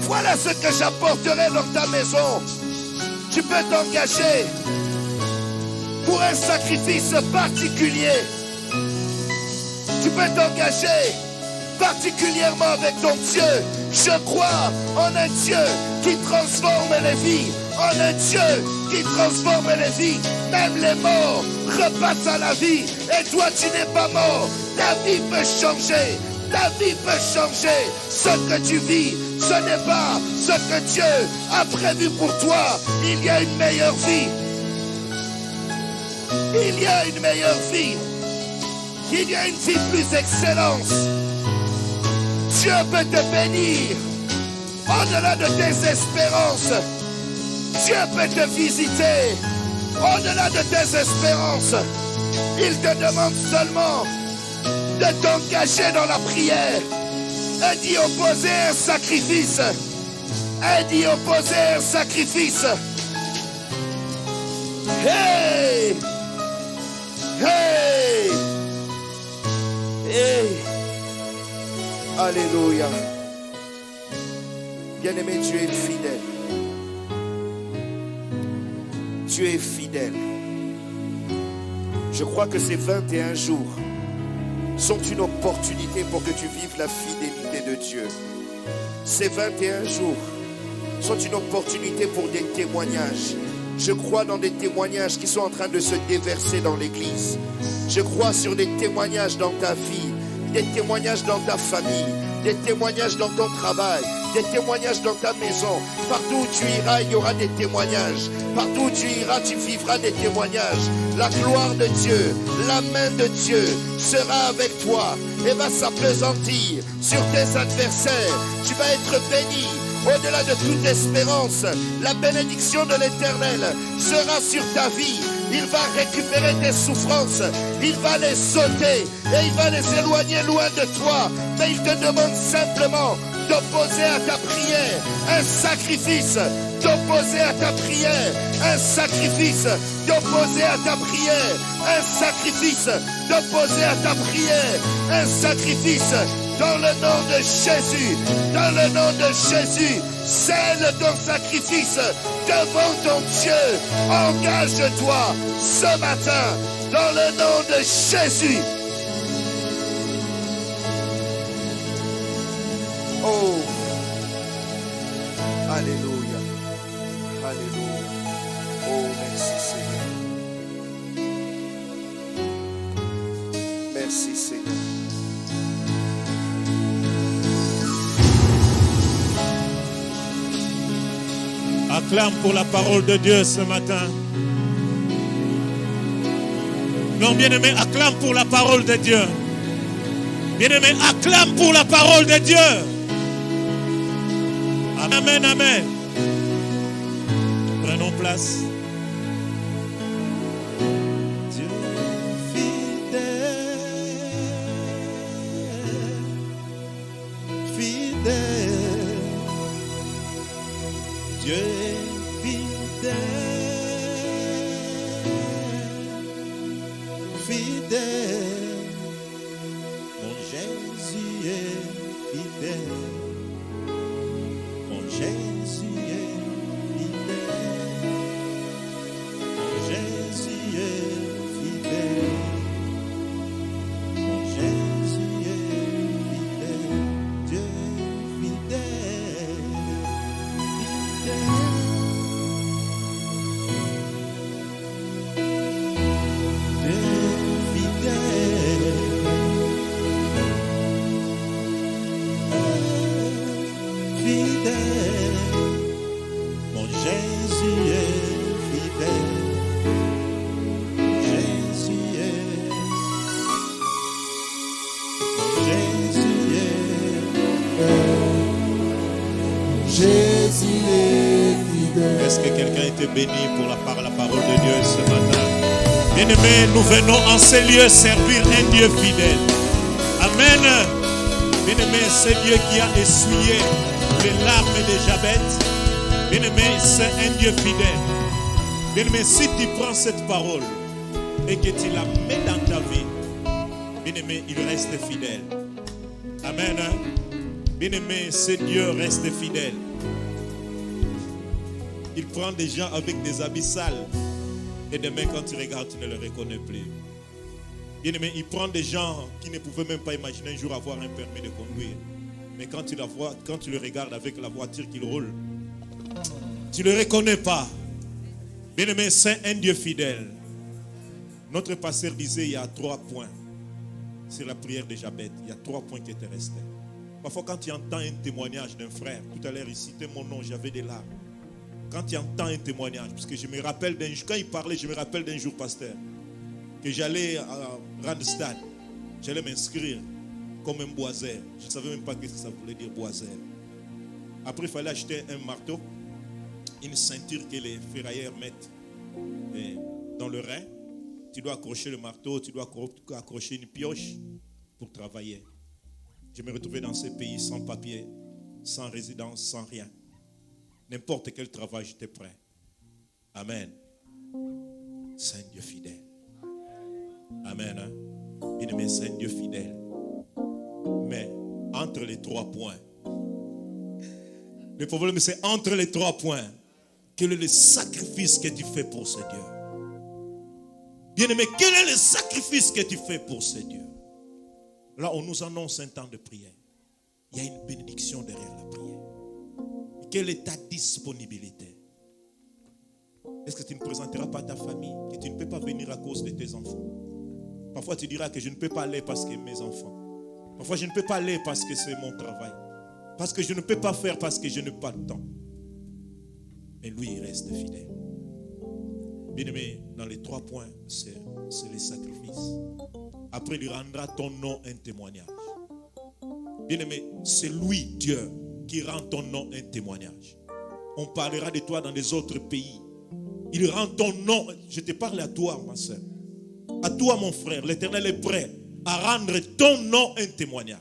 Voilà ce que j'apporterai dans ta maison. Tu peux t'engager pour un sacrifice particulier. Tu peux t'engager particulièrement avec ton Dieu. Je crois en un Dieu qui transforme les vies, en un Dieu qui transforme les vies. Même les morts repassent à la vie. Et toi, tu n'es pas mort. Ta vie peut changer. Ta vie peut changer. Ce que tu vis, ce n'est pas ce que Dieu a prévu pour toi. Il y a une meilleure vie. Il y a une meilleure vie. Il y a une vie plus excellente. Dieu peut te bénir au-delà de tes espérances. Dieu peut te visiter au-delà de tes espérances. Il te demande seulement de t'engager dans la prière et d'y opposer un sacrifice. Et d'y opposer un sacrifice. Hey! Hey! Hey! Alléluia. Bien-aimé, Dieu est fidèle. Dieu est fidèle. Je crois que ces 21 jours sont une opportunité pour que tu vives la fidélité de Dieu. Ces 21 jours sont une opportunité pour des témoignages. Je crois dans des témoignages qui sont en train de se déverser dans l'église. Je crois sur des témoignages dans ta vie, des témoignages dans ta famille, des témoignages dans ton travail, des témoignages dans ta maison. Partout où tu iras, il y aura des témoignages. Partout où tu iras, tu vivras des témoignages. La gloire de Dieu, la main de Dieu sera avec toi et va s'appesantir sur tes adversaires. Tu vas être béni. Au-delà de toute espérance, la bénédiction de l'Éternel sera sur ta vie. Il va récupérer tes souffrances, il va les ôter et il va les éloigner loin de toi. Mais il te demande simplement d'opposer à ta prière un sacrifice, d'opposer à ta prière un sacrifice, d'opposer à ta prière un sacrifice, d'opposer à ta prière un sacrifice. Dans le nom de Jésus, dans le nom de Jésus, scelle ton sacrifice devant ton Dieu. Engage-toi ce matin dans le nom de Jésus. Oh, alléluia, alléluia. Oh, merci Seigneur. Merci Seigneur. Acclame pour la parole de Dieu ce matin. Non, bien-aimé, acclame pour la parole de Dieu. Bien-aimé, acclame pour la parole de Dieu. Amen, amen. Prenons place. Dieu fidèle, fidèle. Dieu est fidèle, fidèle. Mon Jésus est fidèle. Mon Jésus est fidèle. Mon Jésus est fidèle. Mon Jésus est fidèle. Dieu est fidèle. Mon Jésus est fidèle. Jésus est. Mon Jésus est. Jésus est fidèle. Est-ce que quelqu'un était béni pour la parole de Dieu ce matin? Bien-aimés, nous venons en ces lieux servir un Dieu fidèle. Amen. Bien-aimé, c'est Dieu qui a essuyé les larmes de Jabet. Bien-aimé, c'est un Dieu fidèle. Bien-aimé, si tu prends cette parole et que tu la mets dans ta vie, bien-aimé, il reste fidèle. Amen. Bien-aimé, ce Dieu reste fidèle. Il prend des gens avec des habits sales et demain, quand tu regardes, tu ne les reconnais plus. Bien-aimé, il prend des gens qui ne pouvaient même pas imaginer un jour avoir un permis de conduire. Mais quand tu le regardes avec la voiture qu'il roule, tu ne le reconnais pas. Bien-aimé, c'est un Dieu fidèle. Notre pasteur disait, il y a 3 points. C'est la prière de Jabet. Il y a 3 points qui étaient restés. Parfois, quand tu entends un témoignage d'un frère, tout à l'heure, il citait mon nom, j'avais des larmes. Quand tu entends un témoignage, parce que je me rappelle d'un jour, quand il parlait, je me rappelle d'un jour, pasteur, que j'allais à Randstad, j'allais m'inscrire comme un boiseur. Je ne savais même pas ce que ça voulait dire boiseur. Après, il fallait acheter un marteau, une ceinture que les ferrailleurs mettent dans le rein. Tu dois accrocher le marteau, tu dois accrocher une pioche pour travailler. Je me retrouvais dans ce pays sans papier, sans résidence, sans rien. N'importe quel travail, j'étais prêt. Amen. C'est un Dieu fidèle. Amen. Bien-aimé, c'est un Dieu fidèle. Mais entre les 3 points, le problème c'est entre les 3 points, quel est le sacrifice que tu fais pour ce Dieu? Bien-aimé, quel est le sacrifice que tu fais pour ce Dieu? Là, on nous annonce un temps de prière. Il y a une bénédiction derrière la prière. Quelle est ta disponibilité? Est-ce que tu ne présenteras pas ta famille, que tu ne peux pas venir à cause de tes enfants? Parfois tu diras que je ne peux pas aller parce que mes enfants. Parfois je ne peux pas aller parce que c'est mon travail. Parce que je ne peux pas faire parce que je n'ai pas de temps. Mais lui, il reste fidèle. Bien-aimé, dans les 3 points, c'est les sacrifices. Après, il rendra ton nom un témoignage. Bien-aimé, c'est lui, Dieu, qui rend ton nom un témoignage. On parlera de toi dans les autres pays. Il rend ton nom, je te parle à toi, ma soeur. À toi, mon frère, l'Éternel est prêt à rendre ton nom un témoignage.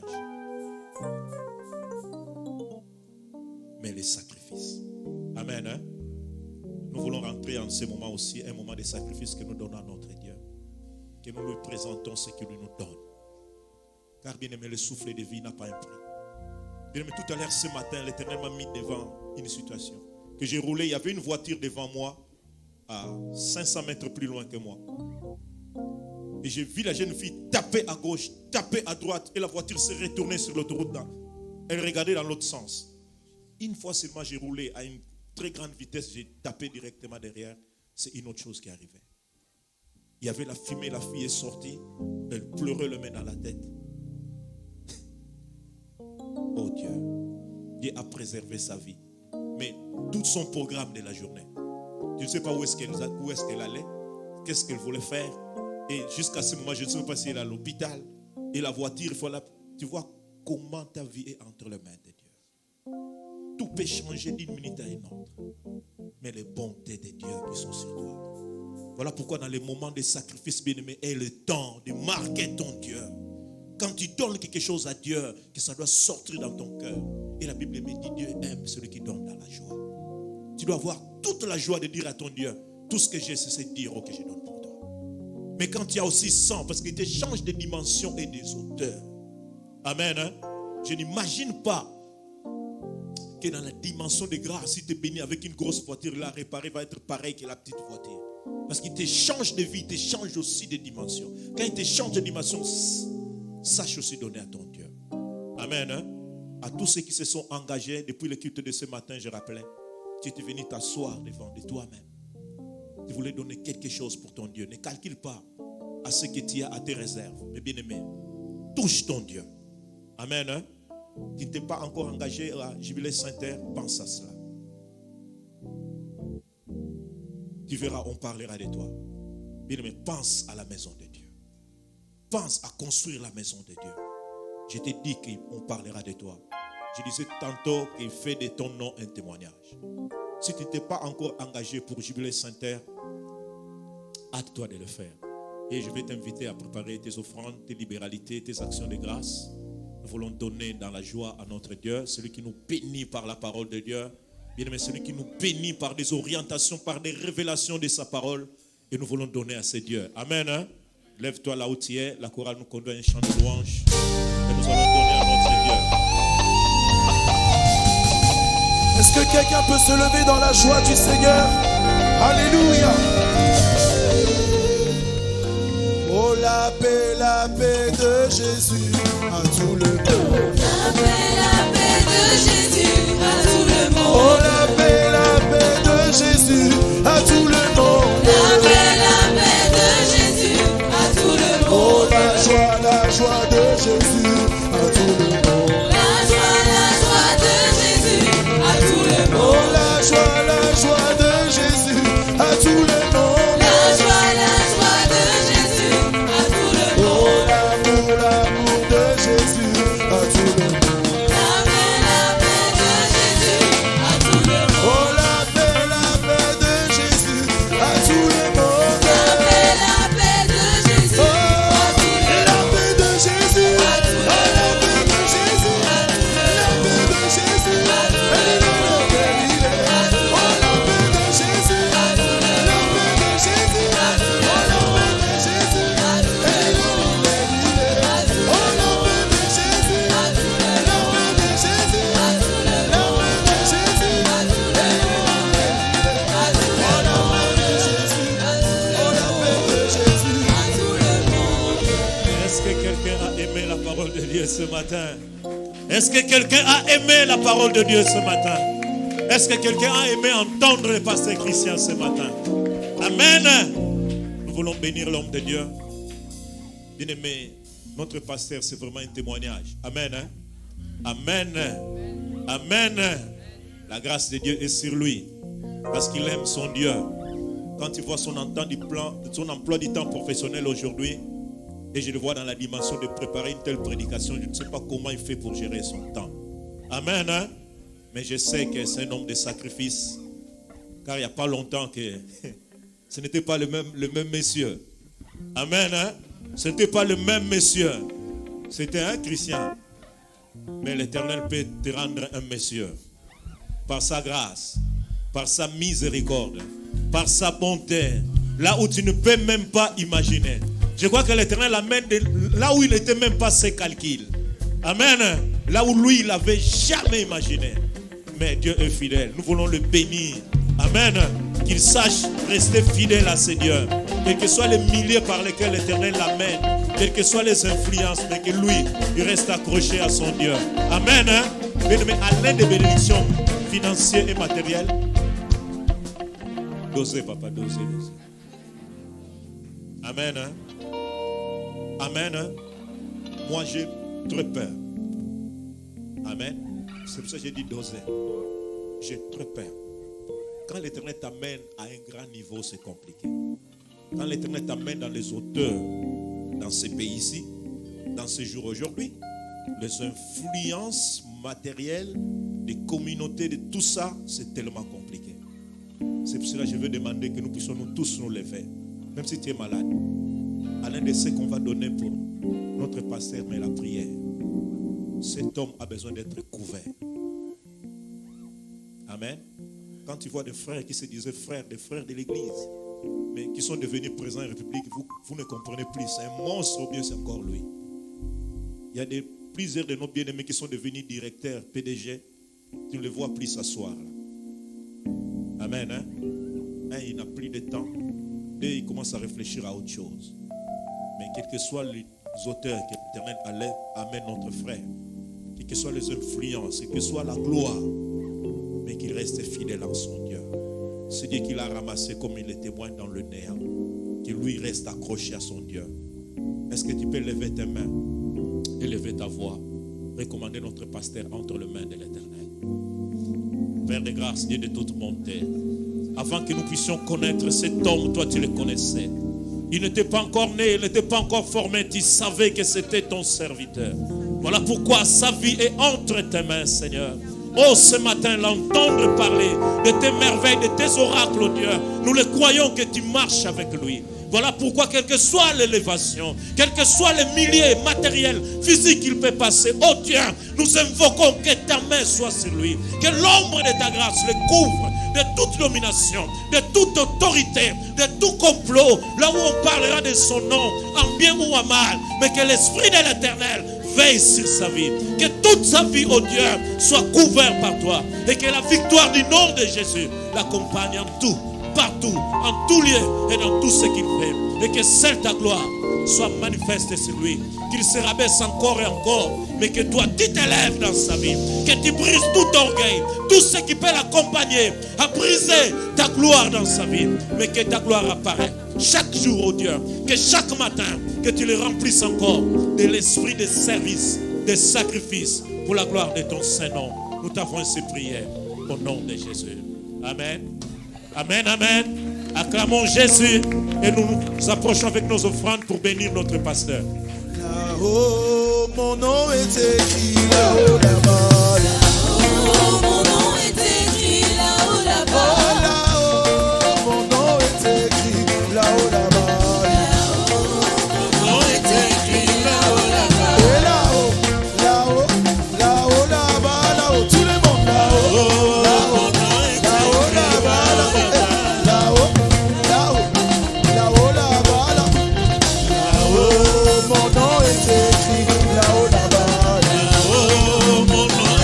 Mais les sacrifices. Amen. Hein? Nous voulons rentrer en ce moment aussi, un moment de sacrifice que nous donnons à notre Dieu. Que nous lui présentons ce qu'il nous donne. Car bien aimé, le souffle de vie n'a pas un prix. Bien aimé, tout à l'heure ce matin, l'Éternel m'a mis devant une situation. Que j'ai roulé, il y avait une voiture devant moi, à 500 mètres plus loin que moi. Et j'ai vu la jeune fille taper à gauche, taper à droite, et la voiture s'est retournée sur l'autoroute. Elle regardait dans l'autre sens. Une fois seulement, j'ai roulé à une très grande vitesse, j'ai tapé directement derrière. C'est une autre chose qui arrivait. Il y avait la fumée, la fille est sortie, elle pleurait le main dans la tête. Oh Dieu, Dieu a préservé sa vie. Mais tout son programme de la journée, je ne sais pas où est-ce qu'elle allait, qu'est-ce qu'elle voulait faire. Et jusqu'à ce moment, je ne sais pas si elle est à l'hôpital. Et la voiture, tu vois comment ta vie est entre les mains de Dieu. Tout peut changer d'une minute à une autre. Mais les bontés de Dieu qui sont sur toi. Voilà pourquoi dans les moments de sacrifice, bien-aimé, est le temps de marquer ton Dieu. Quand tu donnes quelque chose à Dieu, que ça doit sortir dans ton cœur. Et la Bible me dit, Dieu aime celui qui donne dans la joie. Tu dois avoir toute la joie de dire à ton Dieu, tout ce que j'ai, c'est de dire que je donne pour toi. Mais quand il y a aussi 100, parce qu'il te change de dimension et des hauteurs. Amen. Hein? Je n'imagine pas que dans la dimension de grâce, si tu es béni avec une grosse voiture, la réparer va être pareil que la petite voiture. Parce qu'il te change de vie, il te change aussi de dimension. Quand il te change de dimension, sache aussi donner à ton Dieu. Amen. Hein? À tous ceux qui se sont engagés depuis le culte de ce matin, je rappelais, tu étais venu t'asseoir devant de toi-même. Tu voulais donner quelque chose pour ton Dieu. Ne calcule pas à ce que tu as à tes réserves. Mais bien aimé, touche ton Dieu. Amen. Hein? Tu ne t'es pas encore engagé à Jubilé Saint-Terre, pense à cela. Tu verras, on parlera de toi. Bien aimé, pense à la maison de Dieu. Pense à construire la maison de Dieu. Je t'ai dit qu'on parlera de toi. Je disais tantôt qu'il fait de ton nom un témoignage. Si tu n'es pas encore engagé pour Jubilé Saint-Terre, hâte-toi de le faire. Et je vais t'inviter à préparer tes offrandes, tes libéralités, tes actions de grâce. Nous voulons donner dans la joie à notre Dieu, celui qui nous bénit par la parole de Dieu. Bien aimé, celui qui nous bénit par des orientations, par des révélations de sa parole. Et nous voulons donner à ce Dieu. Amen. Hein? Lève-toi là où tu es. La chorale nous conduit à un chant de louange. Et nous allons donner à notre Dieu. Est-ce que quelqu'un peut se lever dans la joie du Seigneur? Alléluia. Oh, la paix de Jésus à tout le monde. La paix de Jésus à tout le monde. Oh, la paix de Jésus à tout le monde. La paix de Jésus à tout le monde. Oh, la joie de Jésus à tout le monde. La joie de Jésus à tout le monde. Oh, la joie de Jésus à tout le monde. La joie de Jésus à tout le monde. Oh, l'amour de Jésus à tout le monde. La paix Dieu ce matin? Est-ce que quelqu'un a aimé la parole de Dieu ce matin? Est-ce que quelqu'un a aimé entendre le pasteur Christian ce matin? Amen. Nous voulons bénir l'homme de Dieu. Bien-aimé, notre pasteur, c'est vraiment un témoignage. Amen. Amen. Amen. La grâce de Dieu est sur lui parce qu'il aime son Dieu. Quand tu vois son emploi du temps professionnel aujourd'hui, et je le vois dans la dimension de préparer une telle prédication, je ne sais pas comment il fait pour gérer son temps. Amen. Mais je sais que c'est un homme de sacrifice, car il n'y a pas longtemps que ce n'était pas le même monsieur. Amen. Ce n'était pas le même monsieur. C'était un chrétien. Mais l'Éternel peut te rendre un monsieur. Par sa grâce, par sa miséricorde, par sa bonté, là où tu ne peux même pas imaginer. Je crois que l'Éternel l'amène là où il n'était même pas ses calculs. Amen. Là où lui, il n'avait jamais imaginé. Mais Dieu est fidèle. Nous voulons le bénir. Amen. Qu'il sache rester fidèle à ses dieux. Quels que soient les milliers par lesquels l'Éternel l'amène, quelles que soient les influences, mais que lui, il reste accroché à son Dieu. Amen. Mais à l'aide des bénédictions financières et matérielles, dosez, papa, dosez. Amen. Amen. Moi, j'ai très peur. Amen. C'est pour ça que j'ai dit doser. J'ai très peur. Quand l'Éternel t'amène à un grand niveau, c'est compliqué. Quand l'Éternel t'amène dans les hauteurs, dans ces pays-ci, dans ce jour aujourd'hui, les influences matérielles, des communautés, de tout ça, c'est tellement compliqué. C'est pour cela que je veux demander que nous puissions nous tous nous lever. Même si tu es malade, à l'un de ceux qu'on va donner pour notre pasteur, mais la prière. Cet homme a besoin d'être couvert. Amen. Quand tu vois des frères qui se disaient frères, des frères de l'église, mais qui sont devenus présents en République, vous ne comprenez plus. C'est un monstre ou bien c'est encore lui. Il y a plusieurs de nos bien-aimés qui sont devenus directeurs, PDG. Tu ne les vois plus s'asseoir. Amen. Un, il n'a plus de temps. Deux, il commence à réfléchir à autre chose. Mais quels que soient les auteurs que l'Éternel amène notre frère, quelles que soient les influences, quelle que soit la gloire, mais qu'il reste fidèle en son Dieu. C'est Dieu qui l'a ramassé comme il le témoigne dans le néant, qu'il lui reste accroché à son Dieu. Est-ce que tu peux lever tes mains, élever ta voix, recommander notre pasteur entre les mains de l'Éternel? Père de grâce, Dieu de toute bonté, avant que nous puissions connaître cet homme, toi tu le connaissais. Il n'était pas encore né, il n'était pas encore formé, tu savais que c'était ton serviteur. Voilà pourquoi sa vie est entre tes mains, Seigneur. Oh, ce matin, l'entendre parler de tes merveilles, de tes oracles, oh Dieu, nous le croyons que tu marches avec lui. Voilà pourquoi, quelle que soit l'élévation, quels que soient les milliers matériels, physiques qu'il peut passer, oh Dieu, nous invoquons que ta main soit sur lui, que l'ombre de ta grâce le couvre de toute domination, de toute autorité, de tout complot, là où on parlera de son nom, en bien ou en mal, mais que l'Esprit de l'Éternel veille sur sa vie, que toute sa vie, oh Dieu, soit couverte par toi, et que la victoire du nom de Jésus l'accompagne en tout, partout, en tout lieu et dans tout ce qu'il fait, et que seule ta gloire soit manifeste sur lui, qu'il se rabaisse encore et encore, mais que toi tu t'élèves dans sa vie, que tu brises tout orgueil, tout ce qui peut l'accompagner à briser ta gloire dans sa vie, mais que ta gloire apparaît chaque jour, oh Dieu, que chaque matin, que tu le remplisses encore de l'esprit de service, de sacrifice pour la gloire de ton Saint-Nom. Nous t'avons ainsi prié au nom de Jésus. Amen. Amen, amen. Acclamons Jésus et nous nous approchons avec nos offrandes pour bénir notre pasteur. Là-haut, mon nom est écrit là-haut, là-bas. Là-haut, mon nom est écrit là-haut, là-bas. Là-haut, mon nom est écrit là-haut, là-bas. Mon nom est écrit là-haut, là-bas. Et là-haut, là-haut, là-haut, là-bas, là-haut, tout le monde là-haut, là-haut, là-haut, là-bas, là-haut, là-haut, là-haut, là-bas, là-haut, mon nom est écrit là-haut, là-bas. Là-haut, mon nom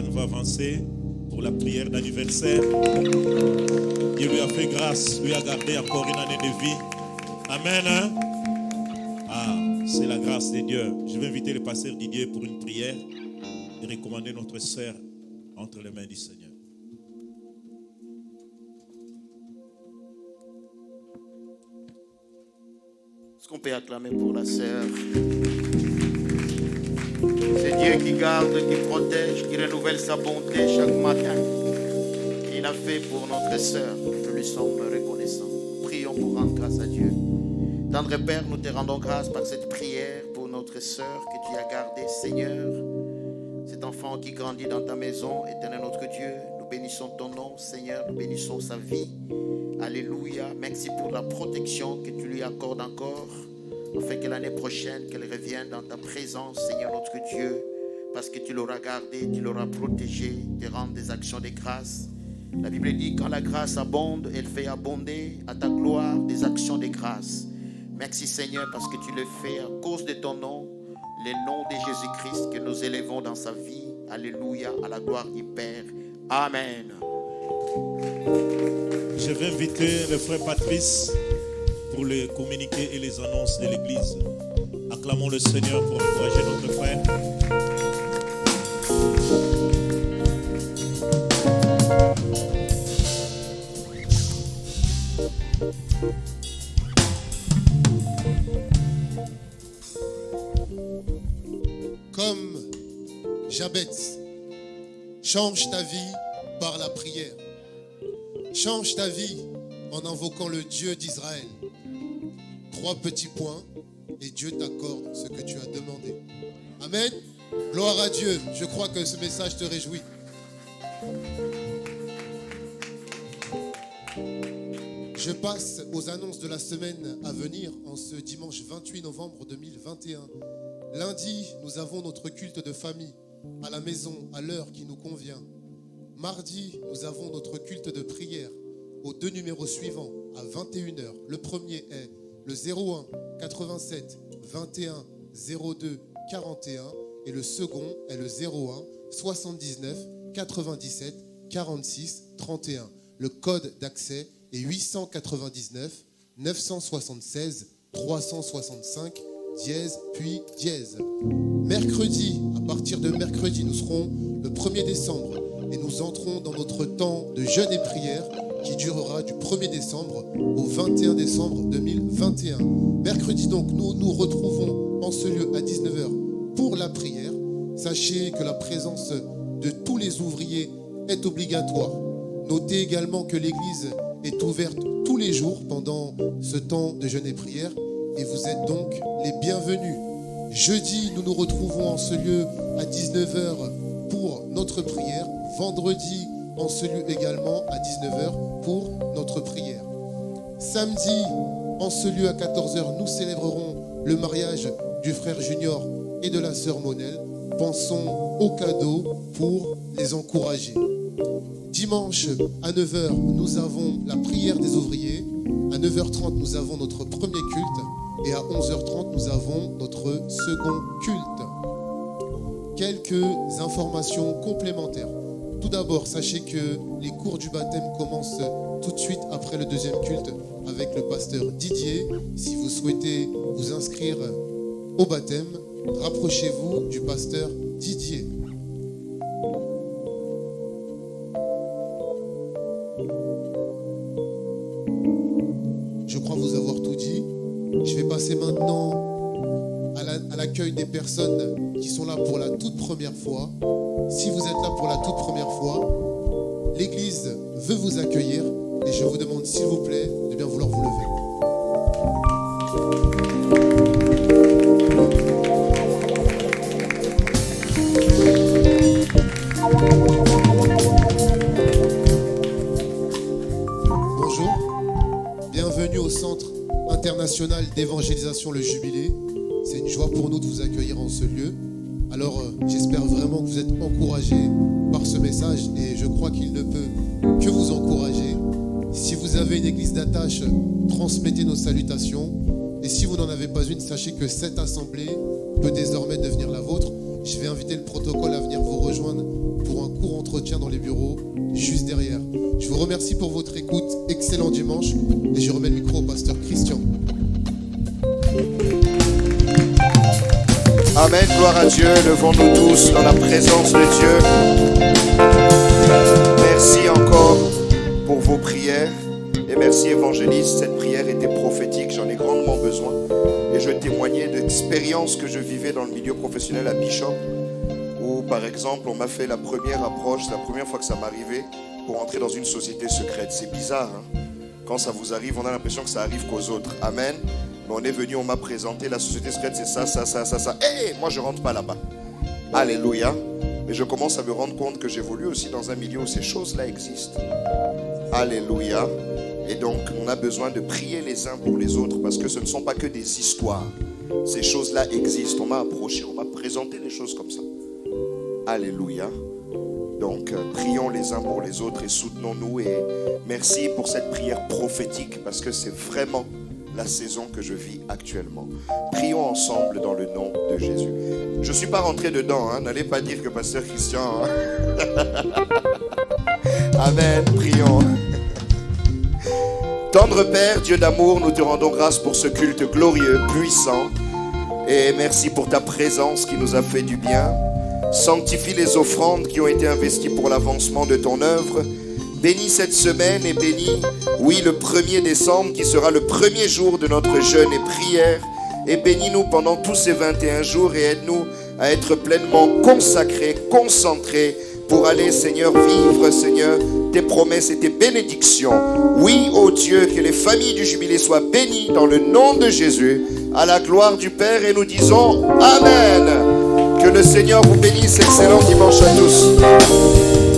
Laurent va avancer pour la prière d'anniversaire. Dieu lui a fait grâce, lui a gardé encore une année de vie. Amen. Hein? Ah, c'est la grâce de Dieu. Je vais inviter le pasteur Didier pour une prière et recommander notre sœur entre les mains du Seigneur. Est-ce qu'on peut acclamer pour la sœur? C'est Dieu qui garde, qui protège, qui renouvelle sa bonté chaque matin. Il a fait pour notre sœur. Nous lui sommes reconnaissants. Prions pour rendre grâce à Dieu. Tendre Père, nous te rendons grâce par cette prière pour notre sœur que tu as gardée, Seigneur. Cet enfant qui grandit dans ta maison, éternel notre Dieu, nous bénissons ton nom, Seigneur, nous bénissons sa vie. Alléluia. Merci pour la protection que tu lui accordes encore, afin que l'année prochaine, qu'elle revienne dans ta présence, Seigneur notre Dieu, parce que tu l'auras gardée, tu l'auras protégée, te rendre des actions de grâce. La Bible dit, quand la grâce abonde, elle fait abonder à ta gloire des actions de grâce. Merci Seigneur, parce que tu le fais à cause de ton nom, le nom de Jésus-Christ que nous élevons dans sa vie. Alléluia, à la gloire du Père. Amen. Je vais inviter le frère Patrice pour les communiqués et les annonces de l'église. Acclamons le Seigneur pour encourager notre frère. Comme Jabez, change ta vie par la prière. Change ta vie en invoquant le Dieu d'Israël. 3 petits points et Dieu t'accorde ce que tu as demandé. Amen. Gloire à Dieu. Je crois que ce message te réjouit. Je passe aux annonces de la semaine à venir en ce dimanche 28 novembre 2021. Lundi, nous avons notre culte de famille à la maison à l'heure qui nous convient. Mardi, nous avons notre culte de prière aux 2 numéros suivants à 21h. Le premier est le 01 87 21 02 41 et le second est le 01 79 97 46 31. Le code d'accès est 899 976 365 dièse puis dièse. Mercredi, à partir de mercredi, nous serons le 1er décembre et nous entrons dans notre temps de jeûne et prière qui durera du 1er décembre au 21 décembre 2021. Mercredi donc, nous nous retrouvons en ce lieu à 19h pour la prière. Sachez que la présence de tous les ouvriers est obligatoire. Notez également que l'église est ouverte tous les jours pendant ce temps de jeûne et prière et vous êtes donc les bienvenus. Jeudi, nous nous retrouvons en ce lieu à 19h pour notre prière. Vendredi, en ce lieu également à 19h pour notre prière. Samedi, en ce lieu à 14h, nous célébrerons le mariage du frère Junior et de la sœur Monel. Pensons aux cadeaux pour les encourager. Dimanche à 9h, nous avons la prière des ouvriers. À 9h30, nous avons notre premier culte. Et à 11h30, nous avons notre second culte. Quelques informations complémentaires. Tout d'abord, sachez que les cours du baptême commencent tout de suite après le deuxième culte avec le pasteur Didier. Si vous souhaitez vous inscrire au baptême, rapprochez-vous du pasteur Didier. Je crois vous avoir tout dit. Je vais passer maintenant à l'accueil des personnes qui sont là pour la toute première fois. Si vous êtes là pour la toute première fois, l'Église veut vous accueillir et je vous demande s'il vous plaît de bien vouloir vous lever. Bonjour, bienvenue au Centre international d'évangélisation Le Jubilé. C'est une joie pour nous de vous accueillir en ce lieu. Alors j'espère vraiment que vous êtes encouragés par ce message et je crois qu'il ne peut que vous encourager. Si vous avez une église d'attache, transmettez nos salutations. Et si vous n'en avez pas une, sachez que cette assemblée peut désormais devenir la vôtre. Je vais inviter le protocole à venir vous rejoindre pour un court entretien dans les bureaux, juste derrière. Je vous remercie pour votre écoute. Excellent dimanche. Et je remets le micro au pasteur Christian. Amen, gloire à Dieu. Levons-nous tous dans la présence de Dieu. Merci encore pour vos prières. Et merci évangéliste, cette prière était prophétique, j'en ai grandement besoin. Et je témoignais d'expériences que je vivais dans le milieu professionnel à Bishop, où par exemple on m'a fait la première approche, c'est la première fois que ça m'arrivait, pour entrer dans une société secrète. C'est bizarre, hein? Quand ça vous arrive, on a l'impression que ça arrive qu'aux autres. Amen. Mais on est venu, on m'a présenté, la société secrète c'est ça. Hé, moi je rentre pas là-bas. Alléluia. Mais je commence à me rendre compte que j'évolue aussi dans un milieu où ces choses-là existent. Alléluia. Et donc, on a besoin de prier les uns pour les autres parce que ce ne sont pas que des histoires. Ces choses-là existent. On m'a approché, on m'a présenté des choses comme ça. Alléluia. Donc, prions les uns pour les autres et soutenons-nous. Et merci pour cette prière prophétique parce que c'est vraiment la saison que je vis actuellement. Prions ensemble dans le nom de Jésus. Je ne suis pas rentré dedans. N'allez pas dire que pasteur Christian... Amen. Prions. Tendre Père, Dieu d'amour, nous te rendons grâce pour ce culte glorieux, puissant. Et merci pour ta présence qui nous a fait du bien. Sanctifie les offrandes qui ont été investies pour l'avancement de ton œuvre. Bénis cette semaine et bénis, oui, le 1er décembre qui sera le premier jour de notre jeûne et prière. Et bénis-nous pendant tous ces 21 jours et aide-nous à être pleinement consacrés, concentrés pour aller, Seigneur, vivre, Seigneur, tes promesses et tes bénédictions. Oui, ô Dieu, que les familles du jubilé soient bénies dans le nom de Jésus, à la gloire du Père, et nous disons Amen. Que le Seigneur vous bénisse. Excellent dimanche à tous.